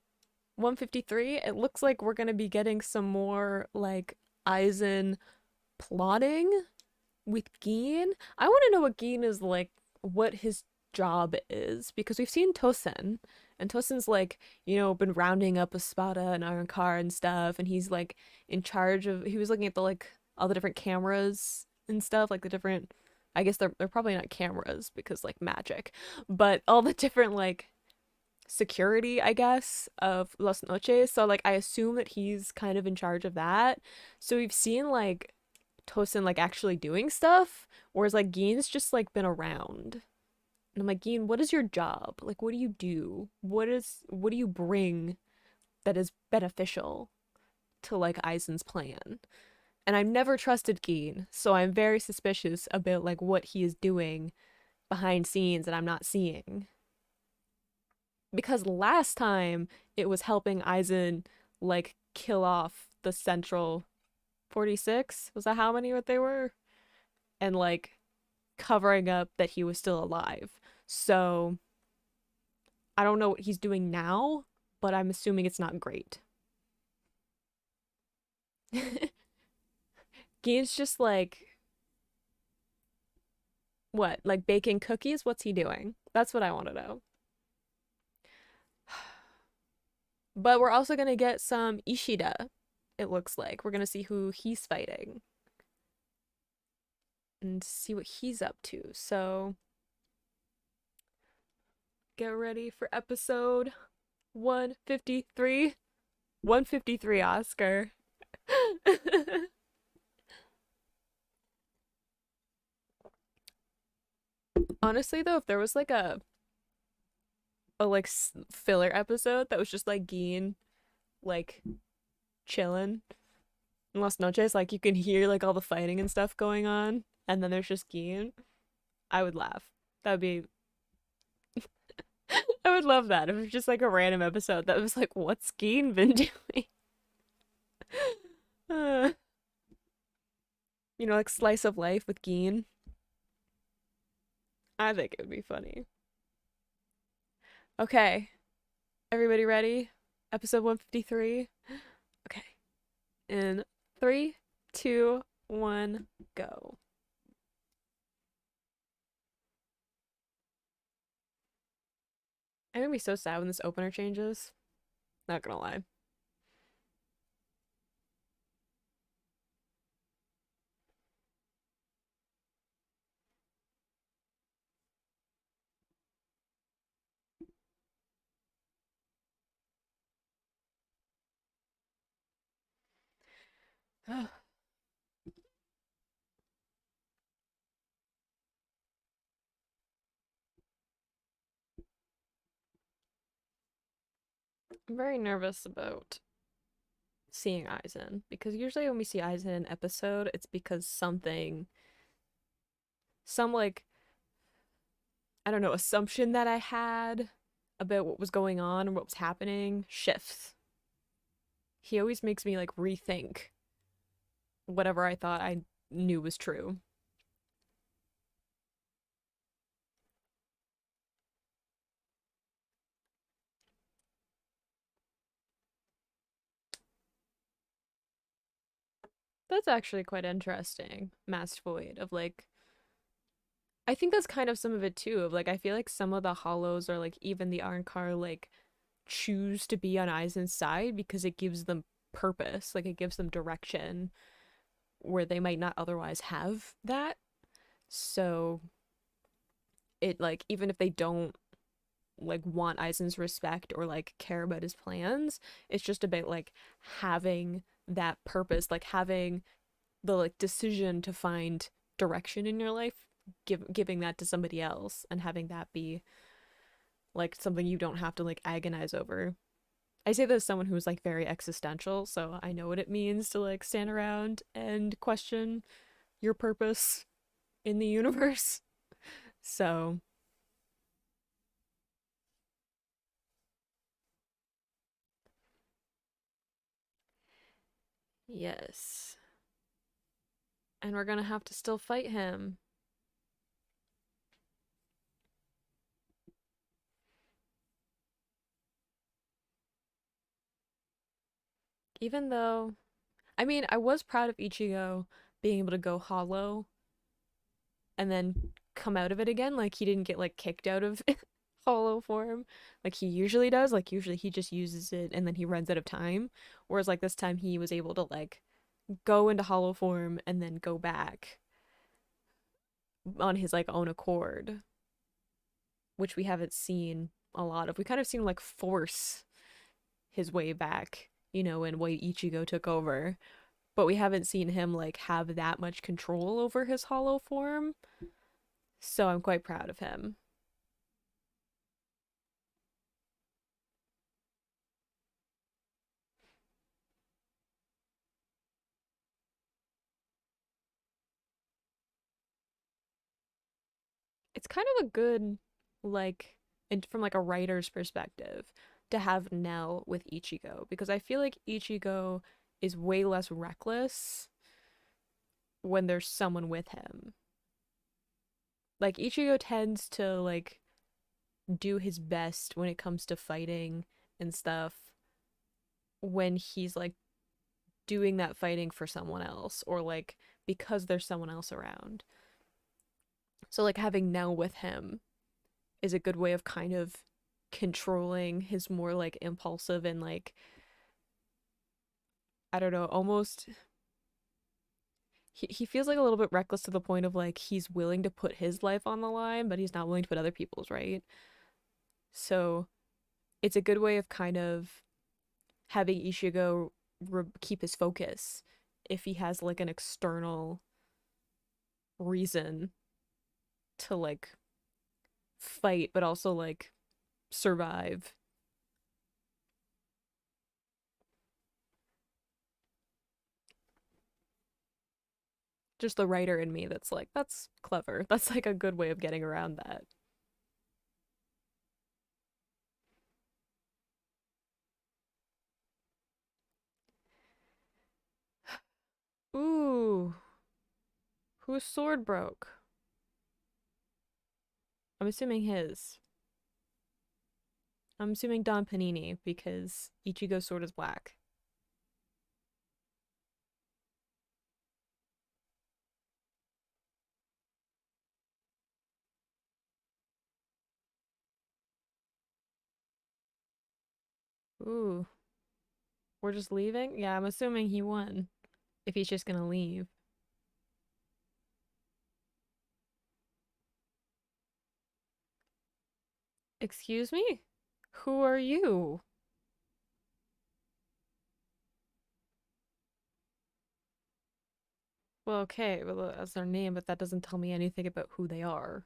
153? It looks like we're gonna be getting some more like Aizen plotting with Gin. I want to know what Gin is like, what his job is, because we've seen Tosen, and Tosen's like, been rounding up Espada and Arrancar and stuff, and he's like in charge of, he was looking at the like all the different cameras and stuff, like the different, I guess they're probably not cameras because like magic, but all the different like security, I guess, of Las Noches. So like I assume that he's kind of in charge of that. So we've seen like Tosin like actually doing stuff, whereas like Gin's just like been around. And I'm like, Gin, what is your job? Like what do you do? What do you bring that is beneficial to like Aizen's plan? And I've never trusted Gin, so I'm very suspicious about like what he is doing behind scenes that I'm not seeing. Because last time it was helping Aizen like kill off the central 46. Was that how many what they were? And like covering up that he was still alive. So I don't know what he's doing now, but I'm assuming it's not great. Gin's just like, what? Like baking cookies? What's he doing? That's what I want to know. But we're also going to get some Ishida, it looks like. We're going to see who he's fighting and see what he's up to. So get ready for episode 153. 153, Oscar. Honestly, though, if there was like a like filler episode that was just like Gin like chilling in Las Noches, like you can hear like all the fighting and stuff going on, and then there's just Gin, I would laugh. That would be I would love that if it was just like a random episode that was like, what's Gin been doing? uh, like slice of life with Gin. I think it would be funny. Okay, everybody ready? Episode 153. Okay. In 3, 2, 1, go. I'm gonna be so sad when this opener changes. Not gonna lie. I'm very nervous about seeing Aizen because usually when we see Aizen in an episode, it's because some like, I don't know, assumption that I had about what was going on and what was happening shifts. He always makes me like rethink whatever I thought I knew was true. That's actually quite interesting. Masked Void of like I think that's kind of some of it too, of like I feel like some of the hollows or like even the Arrancar like choose to be on Aizen's side because it gives them purpose, like it gives them direction where they might not otherwise have that. So it like even if they don't like want Aizen's respect or like care about his plans, it's just about like having that purpose, like having the like decision to find direction in your life, giving that to somebody else and having that be like something you don't have to like agonize over. I say this as someone who's like very existential, so I know what it means to like stand around and question your purpose in the universe. So, yes. And we're gonna have to still fight him. Even though, I mean, I was proud of Ichigo being able to go hollow and then come out of it again. Like, he didn't get like kicked out of hollow form like he usually does. Like, usually he just uses it and then he runs out of time. Whereas, like, this time he was able to like go into hollow form and then go back on his like own accord, which we haven't seen a lot of. We kind of seen like force his way back, you know, when White Ichigo took over, but we haven't seen him like have that much control over his hollow form. So I'm quite proud of him. It's kind of a good like and from like a writer's perspective to have Nell with Ichigo because I feel like Ichigo is way less reckless when there's someone with him. Like Ichigo tends to like do his best when it comes to fighting and stuff when he's like doing that fighting for someone else or like because there's someone else around. So like having Nell with him is a good way of kind of controlling his more like impulsive and like I don't know, almost he feels like a little bit reckless to the point of like he's willing to put his life on the line, but he's not willing to put other people's, right? So it's a good way of kind of having Ishigo keep his focus if he has like an external reason to like fight, but also like survive. Just the writer in me that's like, that's clever. That's like a good way of getting around that. Ooh, whose sword broke? I'm assuming his. I'm assuming Don Panini because Ichigo's sword is black. Ooh, we're just leaving? Yeah, I'm assuming he won if he's just gonna leave. Excuse me? Who are you? Well, okay, well, that's their name, but that doesn't tell me anything about who they are.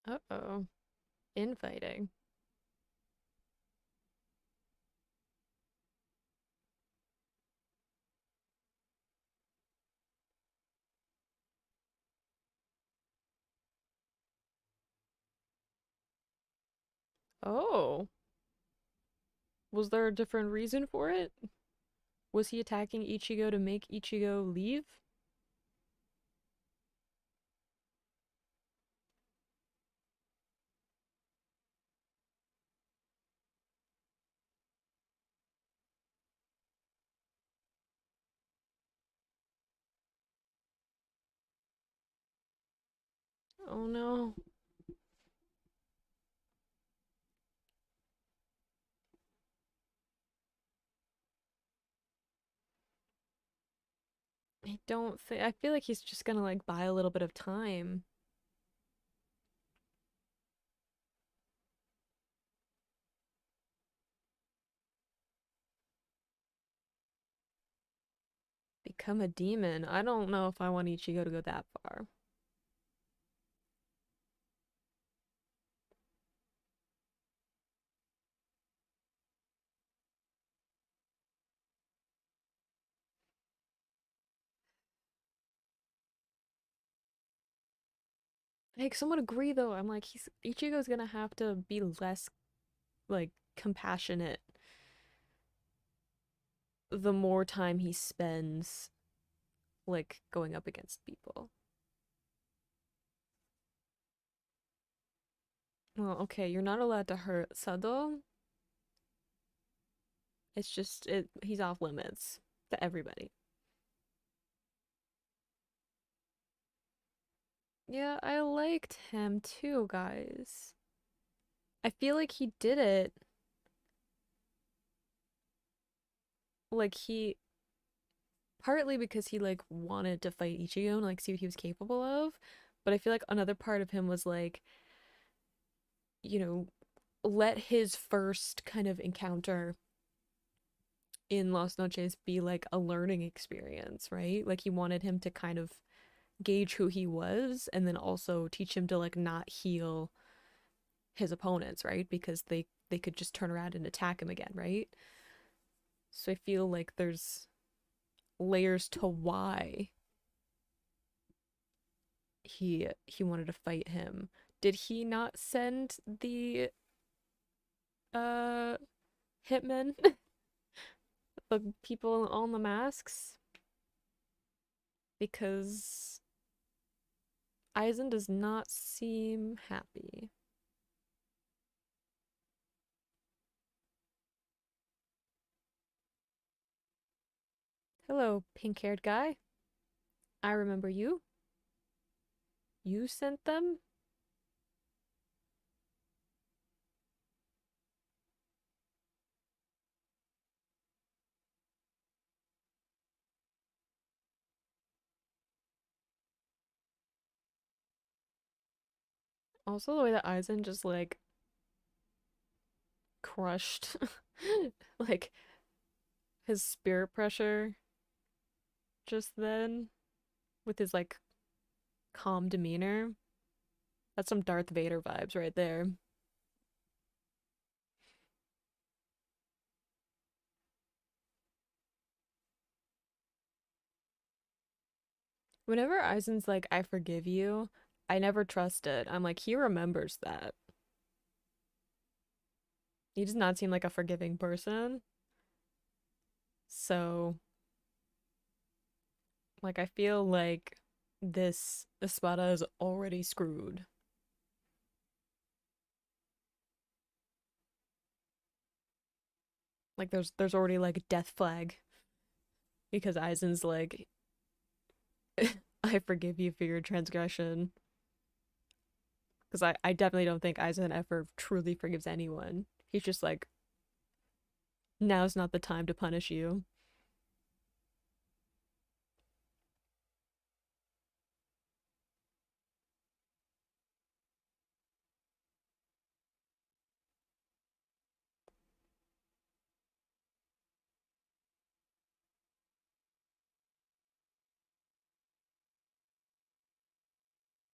Uh-oh. Infighting. Oh. Was there a different reason for it? Was he attacking Ichigo to make Ichigo leave? Oh no. I don't think. I feel like he's just gonna like buy a little bit of time. Become a demon. I don't know if I want Ichigo to go that far. I somewhat agree though. I'm like he's Ichigo's gonna have to be less like compassionate the more time he spends like going up against people. Well, okay, you're not allowed to hurt Sado. It's just he's off limits to everybody. Yeah, I liked him too, guys. I feel like he did it like he partly because he like wanted to fight Ichigo and like see what he was capable of, but I feel like another part of him was like, you know, let his first kind of encounter in Las Noches be like a learning experience, right? Like he wanted him to kind of gauge who he was and then also teach him to like not heal his opponents, right? Because they could just turn around and attack him again, right? So I feel like there's layers to why he wanted to fight him. Did he not send the uh hitmen, the people on the masks? Because Aizen does not seem happy. Hello, pink-haired guy. I remember you. You sent them? Also, the way that Aizen just like crushed like his spirit pressure just then with his like calm demeanor. That's some Darth Vader vibes right there. Whenever Aizen's like, I forgive you, I never trust it. I'm like, he remembers that. He does not seem like a forgiving person. So, like, I feel like this Espada is already screwed. Like, there's already like a death flag because Aizen's like, I forgive you for your transgression. Because I definitely don't think Aizen ever truly forgives anyone. He's just like, now's not the time to punish you.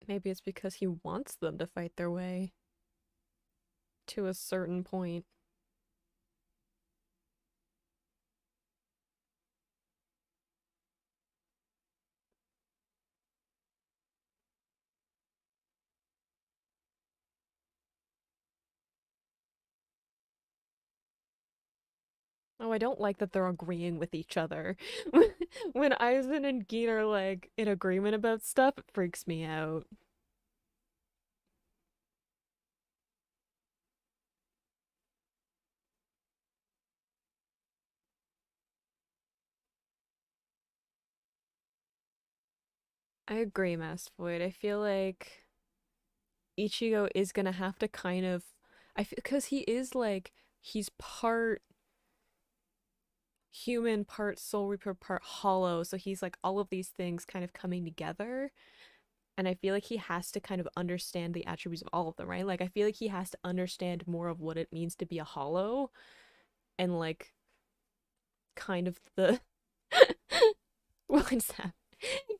Maybe it's because he wants them to fight their way to a certain point. Oh, I don't like that they're agreeing with each other. When Aizen and Gin are like in agreement about stuff, it freaks me out. I agree, Master Void. I feel like Ichigo is gonna have to kind of, I feel, because he is like, he's part human, part Soul Reaper, part Hollow, so he's like all of these things kind of coming together. And I feel like he has to kind of understand the attributes of all of them, right? Like, I feel like he has to understand more of what it means to be a Hollow and like kind of the what is that?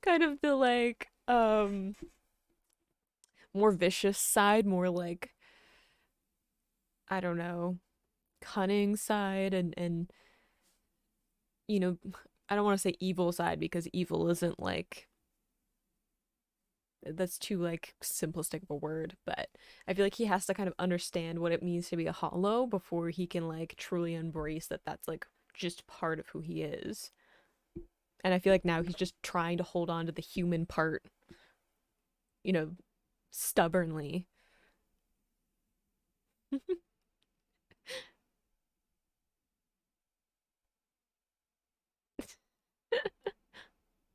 Kind of the like more vicious side, more like I don't know, cunning side and you know, I don't want to say evil side because evil isn't like that's too like simplistic of a word, but I feel like he has to kind of understand what it means to be a hollow before he can like truly embrace that that's like just part of who he is. And I feel like now he's just trying to hold on to the human part, you know, stubbornly.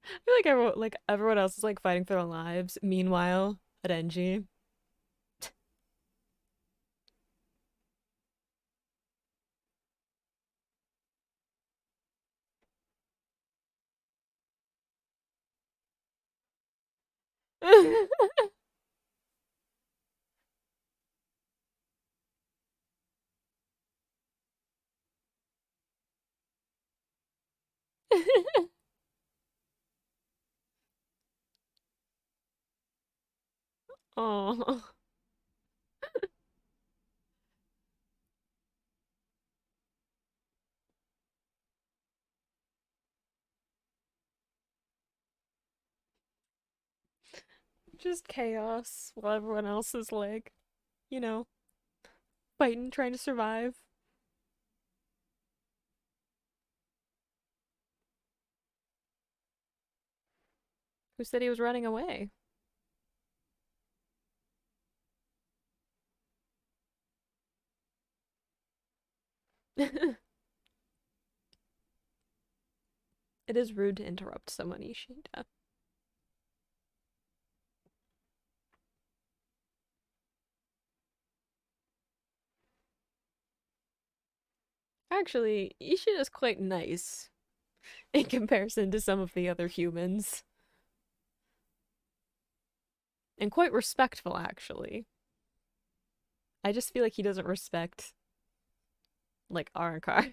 I feel like everyone else is like fighting for their lives. Meanwhile, at Enji. Oh, just chaos while everyone else is like, you know, fighting, trying to survive. Who said he was running away? It is rude to interrupt someone, Ishida. Actually, Ishida is quite nice in comparison to some of the other humans, and quite respectful, actually. I just feel like he doesn't respect, like, Arrancar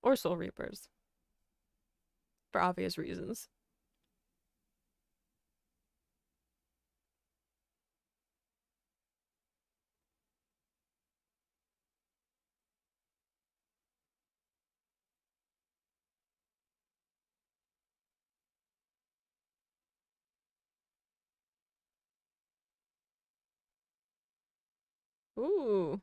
or Soul Reapers for obvious reasons. Ooh,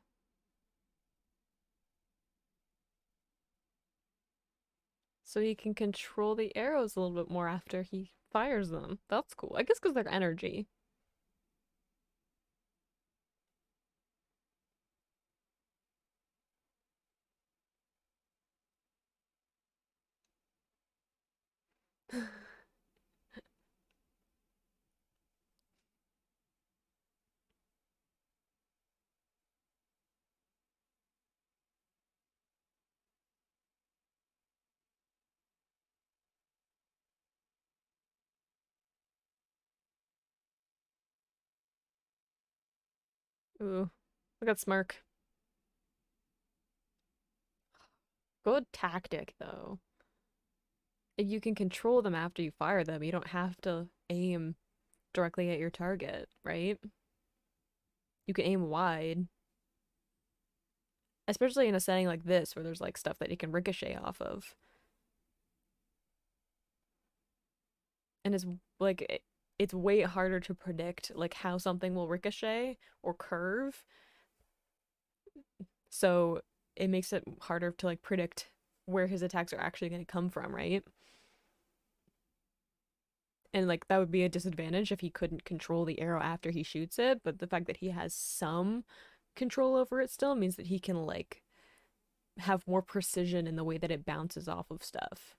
so he can control the arrows a little bit more after he fires them. That's cool. I guess because they're energy. Ooh, look at Smirk. Good tactic, though. If you can control them after you fire them, you don't have to aim directly at your target, right? You can aim wide, especially in a setting like this where there's like stuff that you can ricochet off of. And it's like it's way harder to predict like how something will ricochet or curve So it makes it harder to like predict where his attacks are actually going to come from, right? And like that would be a disadvantage if he couldn't control the arrow after he shoots it, but the fact that he has some control over it still means that he can like have more precision in the way that it bounces off of stuff.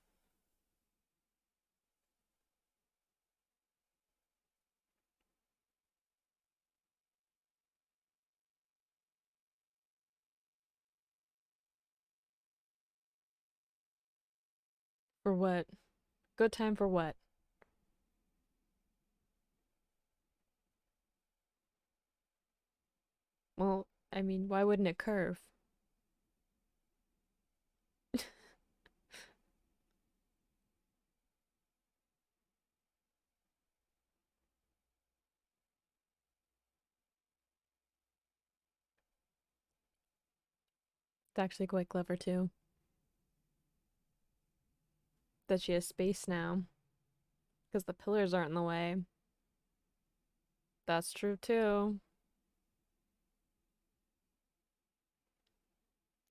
For what? Good time for what? Well, I mean, why wouldn't it curve? It's actually quite clever too. That she has space now. Because the pillars aren't in the way. That's true too.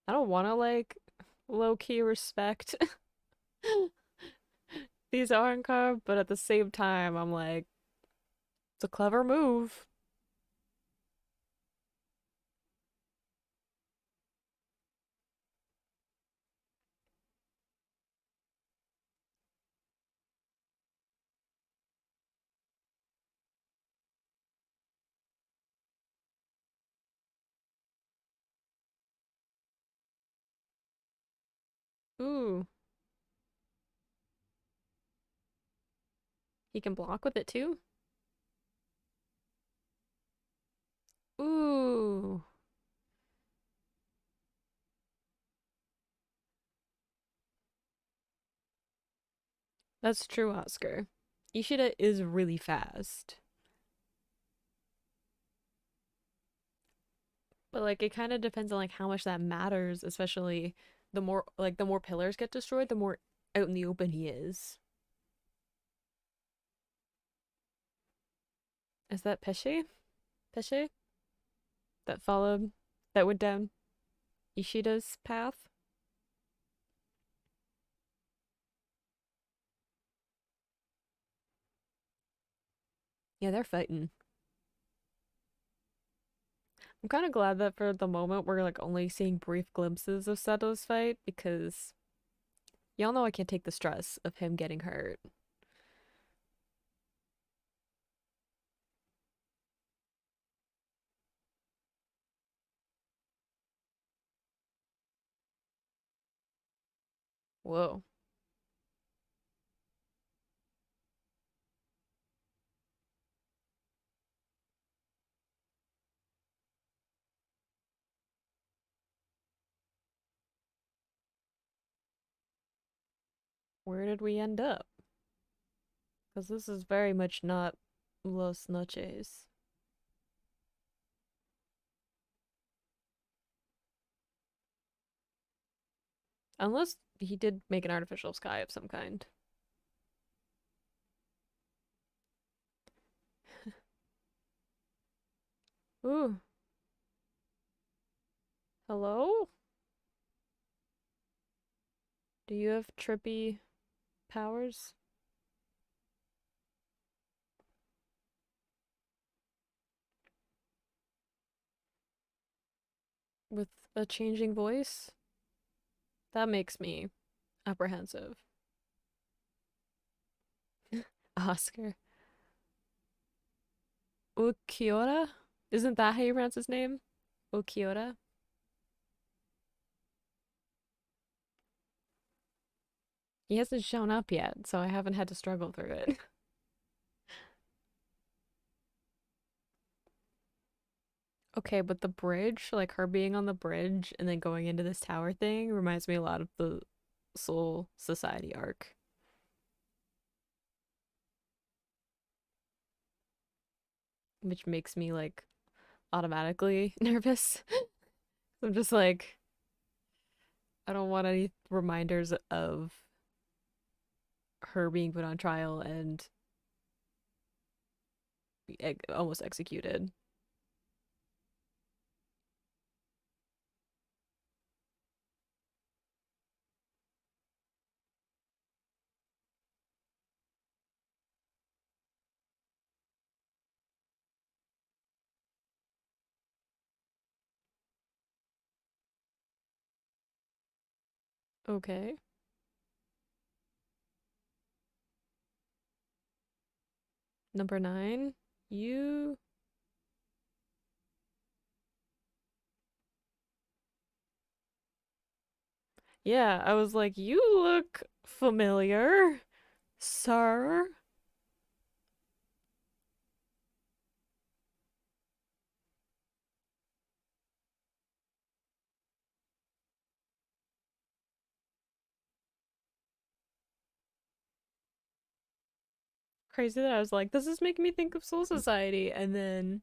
I don't want to like low key respect these Arrancar, but at the same time, I'm like, it's a clever move. Ooh, he can block with it too? Ooh, that's true, Oscar. Ishida is really fast. But like it kind of depends on like how much that matters, especially the more pillars get destroyed, the more out in the open he is. Is that Pesce? Pesce? That followed that went down Ishida's path? Yeah, they're fighting. I'm kind of glad that for the moment we're like only seeing brief glimpses of Seto's fight because y'all know I can't take the stress of him getting hurt. Whoa. Where did we end up? Because this is very much not Los Noches. Unless he did make an artificial sky of some kind. Ooh, hello? Do you have trippy powers? With a changing voice? That makes me apprehensive. Oscar. Ukiora? Isn't that how you pronounce his name? Ukiora? He hasn't shown up yet, so I haven't had to struggle through it. Okay, but the bridge, like her being on the bridge and then going into this tower thing, reminds me a lot of the Soul Society arc, which makes me like automatically nervous. I'm just like, I don't want any reminders of her being put on trial and almost executed. Okay. Number 9. You. Yeah, I was like, you look familiar, sir. Crazy that I was like, this is making me think of Soul Society, and then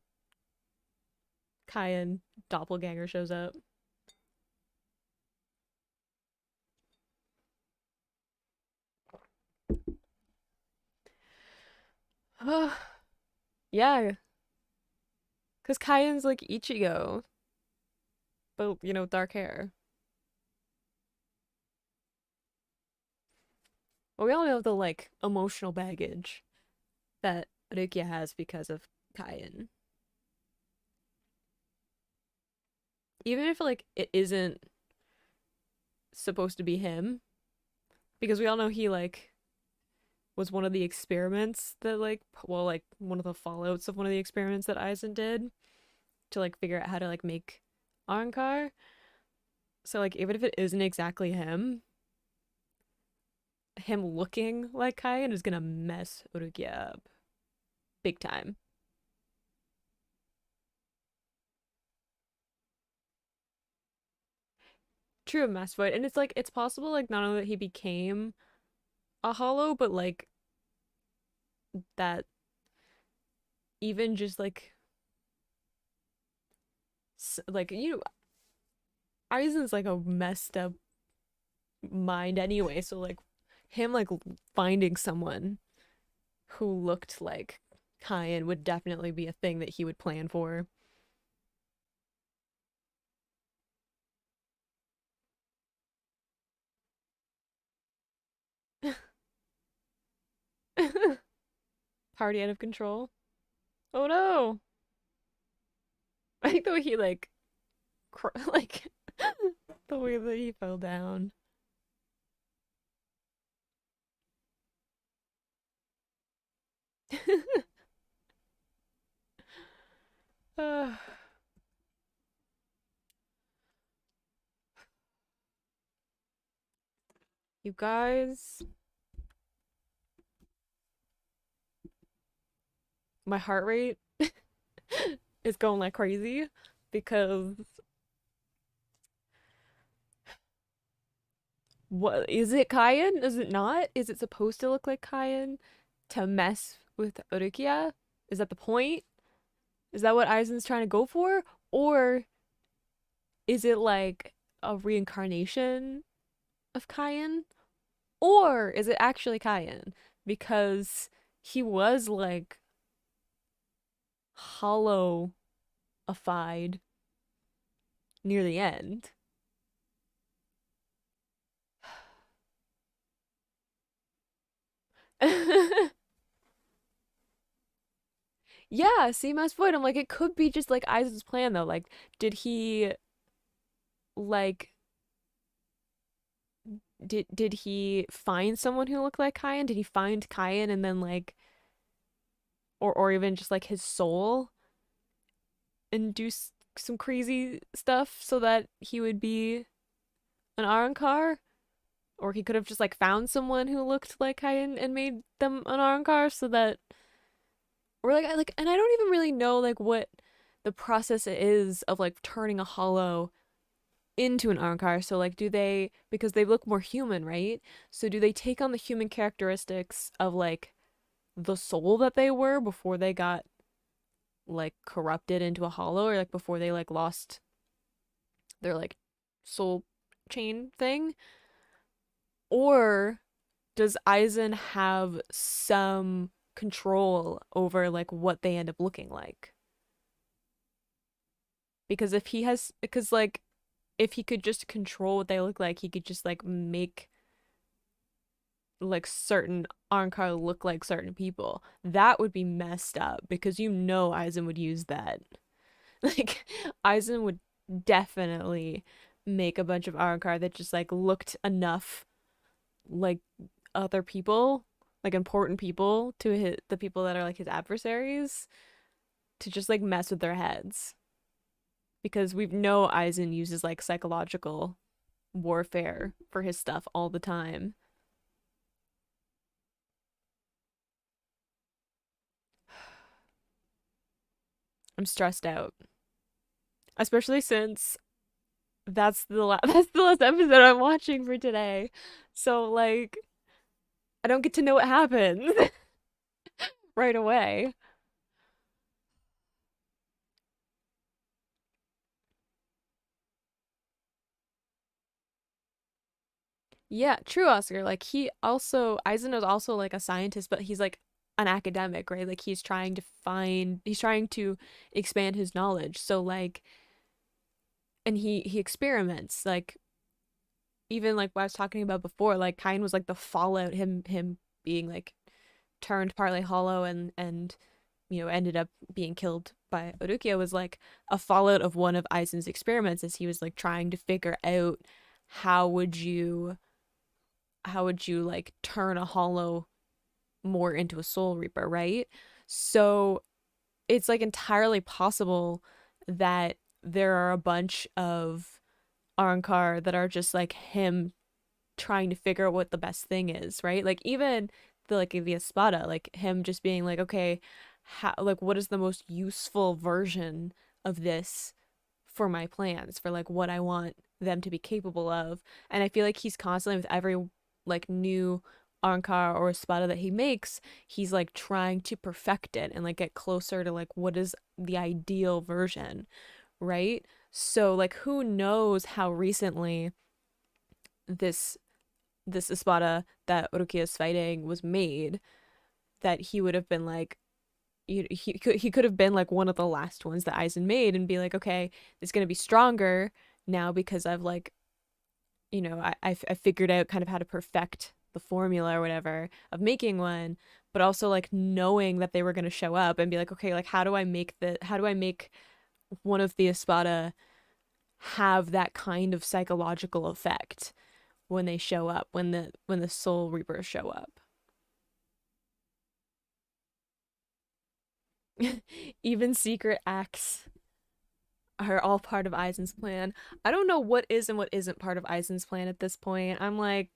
Kyan doppelganger shows up. Yeah, because Kyan's like Ichigo, but dark hair. But we all know the like emotional baggage that Rukia has because of Kyan. Even if like it isn't supposed to be him, because we all know he like was one of the experiments that like like one of the fallouts of one of the experiments that Aizen did to like figure out how to like make Arrancar. So like even if it isn't exactly him looking like Kyan is gonna mess Urugia up big time. True, Mass Void, and it's like it's possible like not only that he became a hollow, but like that even just like Aizen's like a messed up mind anyway, so like him like finding someone who looked like Kyan would definitely be a thing that he would plan for. Party out of control. Oh no! I think the way he like like the way that he fell down. uh, you guys, my heart rate is going like crazy because what is it, Kyan? Is it not? Is it supposed to look like Kyan to mess with Urukia? Is that the point? Is that what Aizen's trying to go for? Or is it like a reincarnation of Kyan? Or is it actually Kyan? Because he was like hollowified near the end. Yeah, see my point. I'm like, it could be just like Aizen's plan though. Like, did he like did he find someone who looked like Kyan? Did he find Kyan and then like or even just like his soul and do some crazy stuff so that he would be an Arrancar? Or he could have just like found someone who looked like Kyan and made them an Arrancar so that or like and I don't even really know like what the process is of like turning a hollow into an Arrancar. So like do they because they look more human, right? So do they take on the human characteristics of like the soul that they were before they got like corrupted into a hollow or like before they like lost their like soul chain thing? Or does Aizen have some control over like what they end up looking like? Because if he has because like if he could just control what they look like, he could just like make like certain Arrancar look like certain people. That would be messed up because Aizen would use that. Like Aizen would definitely make a bunch of Arrancar that just like looked enough like other people, like important people to the people that are like his adversaries to just like mess with their heads. Because we know Aizen uses like psychological warfare for his stuff all the time. I'm stressed out, especially since that's the last episode I'm watching for today. So like I don't get to know what happens right away. Yeah, true, Oscar. Like Aizen is also like a scientist, but he's like an academic, right? Like he's trying to expand his knowledge. So like, and he experiments. Like even like what I was talking about before, like Kain was like the fallout, him being like turned partly hollow and ended up being killed by Orukia was like a fallout of one of Aizen's experiments as he was like trying to figure out how would you how would you like turn a hollow more into a soul reaper, right? So it's like entirely possible that there are a bunch of Arrancar that are just like him trying to figure out what the best thing is, right? Like even the Espada, like him just being like, okay, how like what is the most useful version of this for my plans, for like what I want them to be capable of. And I feel like he's constantly with every like new Ankar or Espada that he makes, he's like trying to perfect it and like get closer to like what is the ideal version, right? So like who knows how recently this this Espada that Urukia is fighting was made, that he would have been like he could have been like one of the last ones that Aizen made and be like, okay, it's gonna be stronger now because I've like I figured out kind of how to perfect the formula or whatever of making one, but also like knowing that they were gonna show up and be like, okay, like how do I make one of the Espada have that kind of psychological effect when they show up, when the Soul Reapers show up. Even secret acts are all part of Aizen's plan. I don't know what is and what isn't part of Aizen's plan at this point. I'm like,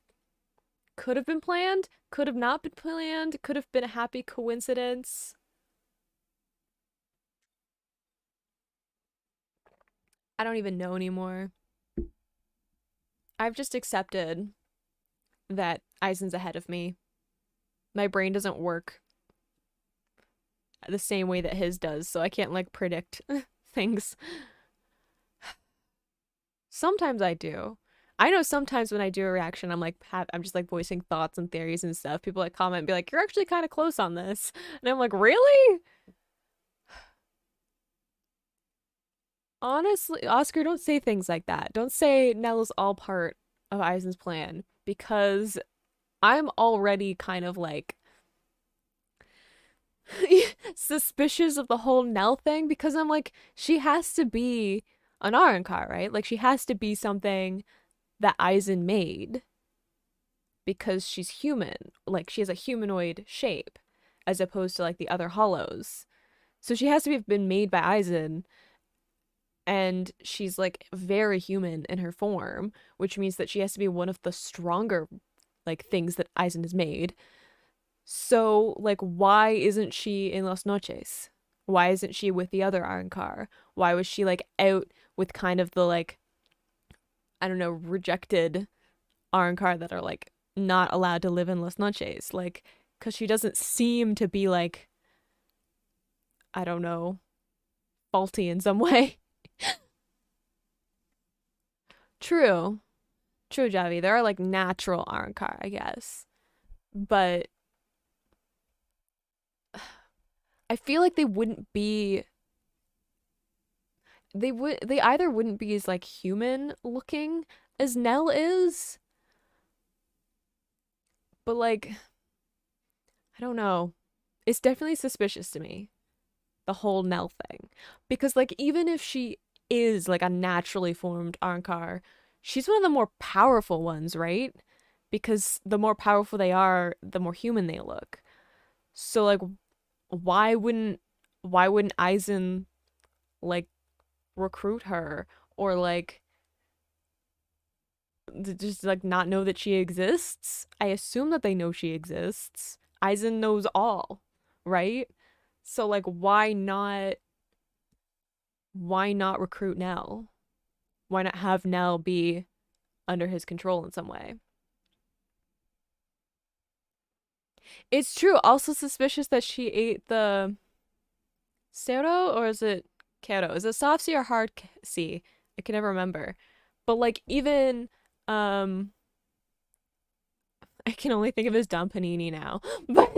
could have been planned, could have not been planned, could have been a happy coincidence. I don't even know anymore. I've just accepted that Aizen's ahead of me. My brain doesn't work the same way that his does, so I can't like predict things. Sometimes I do. I know sometimes when I do a reaction, I'm just like voicing thoughts and theories and stuff. People like comment and be like, "You're actually kind of close on this," and I'm like, "Really?" Honestly, Oscar, don't say things like that. Don't say Nella's all part of Aizen's plan because I'm already kind of like suspicious of the whole Nell thing because I'm like, she has to be an Arrancar, right? Like she has to be something that Aizen made because she's human. Like she has a humanoid shape as opposed to like the other hollows. So she has to have been made by Aizen, and she's like very human in her form, which means that she has to be one of the stronger like things that Aizen has made. So like why isn't she in Las Noches? Why isn't she with the other Arrancar? Why was she like out with kind of the like I don't know, rejected Arrancar that are like not allowed to live in Las Noches? Like cuz she doesn't seem to be like I don't know, faulty in some way. True. True, Javi. There are like natural Arrancar, I guess. But I feel like they either wouldn't be as like human looking as Nell is, but like I don't know. It's definitely suspicious to me, the whole Nell thing. Because like even if she is like a naturally formed Arrancar, she's one of the more powerful ones, right? Because the more powerful they are, the more human they look. So like why wouldn't Aizen like recruit her or like just like not know that she exists? I assume that they know she exists. Aizen knows all, right? So like why not recruit Nell? Why not have Nell be under his control in some way? It's true. Also suspicious that she ate the Sero, or is it Kero? Is it soft C or hard C? I can never remember. But like even um I can only think of his dumb panini now. But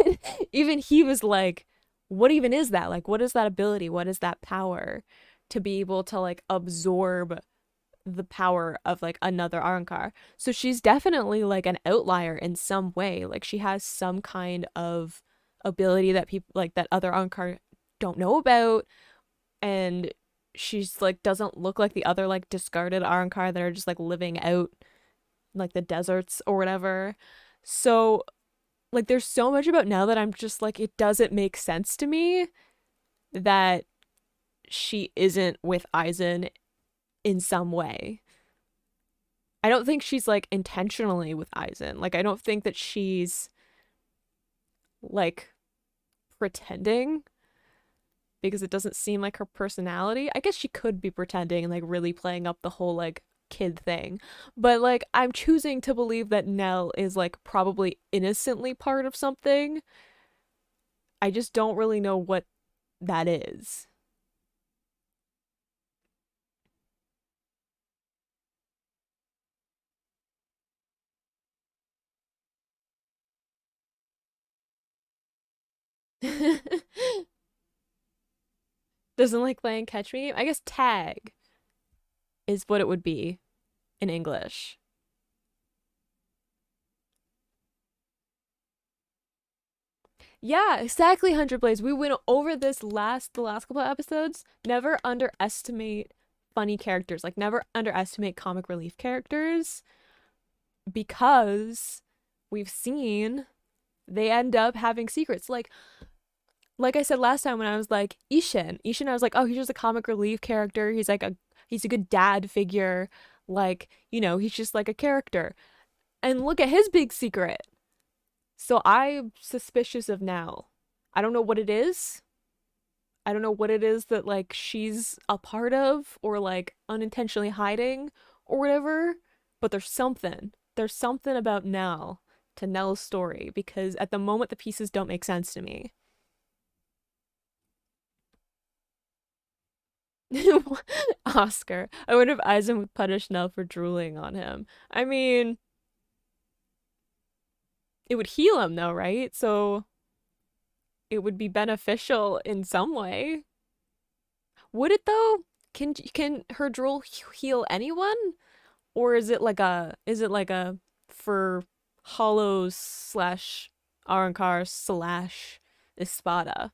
even he was like, what even is that? Like what is that ability? What is that power to be able to like absorb the power of like another Arrancar? So she's definitely like an outlier in some way. Like she has some kind of ability that people like that other Arrancar don't know about, and she's like doesn't look like the other like discarded Arrancar that are just like living out like the deserts or whatever. So like there's so much about now that I'm just like it doesn't make sense to me that she isn't with Aizen in some way. I don't think she's like intentionally with Aizen. Like I don't think that she's like pretending because it doesn't seem like her personality. I guess she could be pretending and like really playing up the whole like kid thing. But like I'm choosing to believe that Nell is like probably innocently part of something. I just don't really know what that is. Doesn't like playing catch me. I guess tag is what it would be in English. Yeah, exactly, 100 Blaze. We went over this the last couple of episodes. Never underestimate funny characters. Like never underestimate comic relief characters because we've seen they end up having secrets. Like I said last time when I was like Ishin I was like, "Oh, he's just a comic relief character. He's a good dad figure. Like, you know, he's just like a character." And look at his big secret. So I'm suspicious of Nell. I don't know what it is. I don't know what it is that like she's a part of or like unintentionally hiding or whatever, but there's something. There's something about Nell to Nell's story because at the moment the pieces don't make sense to me. Oscar. I wonder if Aizen would punish Nell for drooling on him. I mean, it would heal him though, right? So it would be beneficial in some way. Would it though? Can her drool heal anyone? Or is it like a for hollows slash Arrancar slash Espada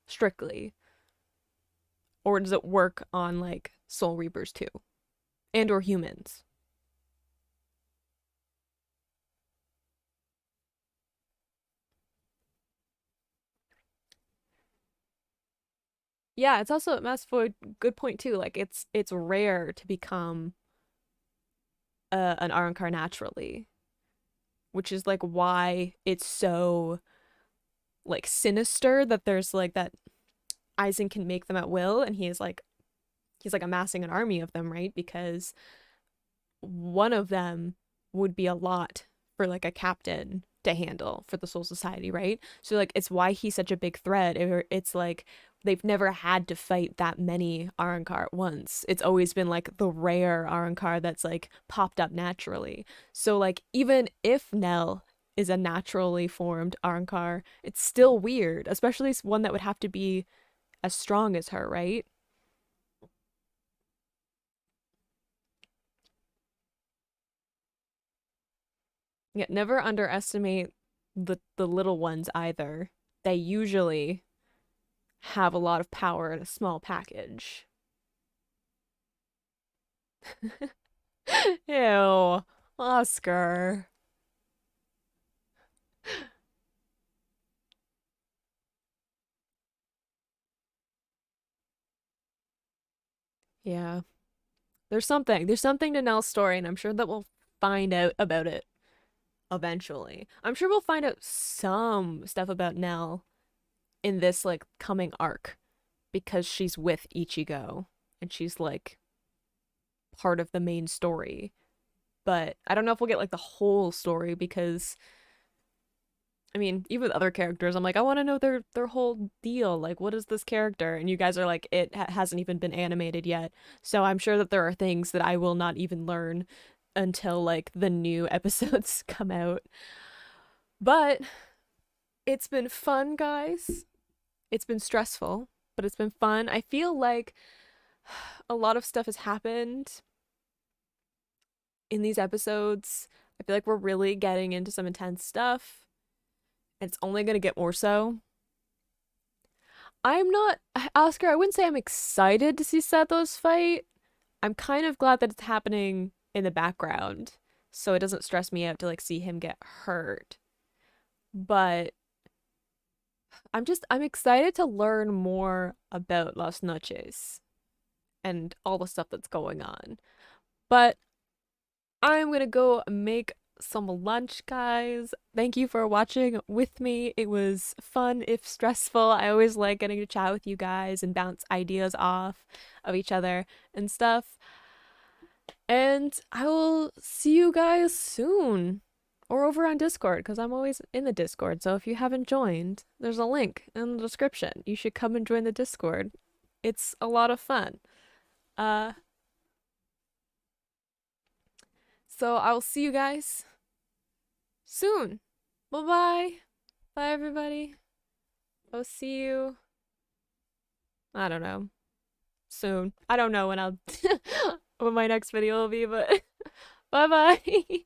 strictly? Or does it work on like Soul Reapers too? And or humans? Yeah, it's also Mass Void, good point too. Like it's rare to become an Arrancar naturally, which is like why it's so like sinister that there's like that Aizen can make them at will, and he's like amassing an army of them, right? Because one of them would be a lot for like a captain to handle for the Soul Society, right? So like it's why he's such a big threat. It's like they've never had to fight that many Arrancar at once. It's always been like the rare Arrancar that's like popped up naturally. So like even if Nell is a naturally formed Arrancar, it's still weird, especially one that would have to be as strong as her, right? Yeah, never underestimate the little ones either. They usually have a lot of power in a small package. Ew. Oscar. Yeah. There's something to Nell's story, and I'm sure that we'll find out about it eventually. I'm sure we'll find out some stuff about Nell in this like coming arc because she's with Ichigo and she's like part of the main story. But I don't know if we'll get like the whole story because I mean, even with other characters, I'm like, I want to know their whole deal. Like, what is this character? And you guys are like, it hasn't even been animated yet. So I'm sure that there are things that I will not even learn until like the new episodes come out. But it's been fun, guys. It's been stressful, but it's been fun. I feel like a lot of stuff has happened in these episodes. I feel like we're really getting into some intense stuff. And it's only going to get more so. I'm not, Oscar, I wouldn't say I'm excited to see Sethos fight. I'm kind of glad that it's happening in the background so it doesn't stress me out to like see him get hurt. But I'm excited to learn more about Las Noches and all the stuff that's going on. But I'm gonna go make some lunch, guys. Thank you for watching with me. It was fun, if stressful. I always like getting to chat with you guys and bounce ideas off of each other and stuff. And I will see you guys soon. Or over on Discord, because I'm always in the Discord. So if you haven't joined, there's a link in the description. You should come and join the Discord. It's a lot of fun. Uh, so I'll see you guys soon. Bye bye. Bye, everybody. I'll see you. I don't know. Soon. I don't know when I'll when my next video will be, but bye bye.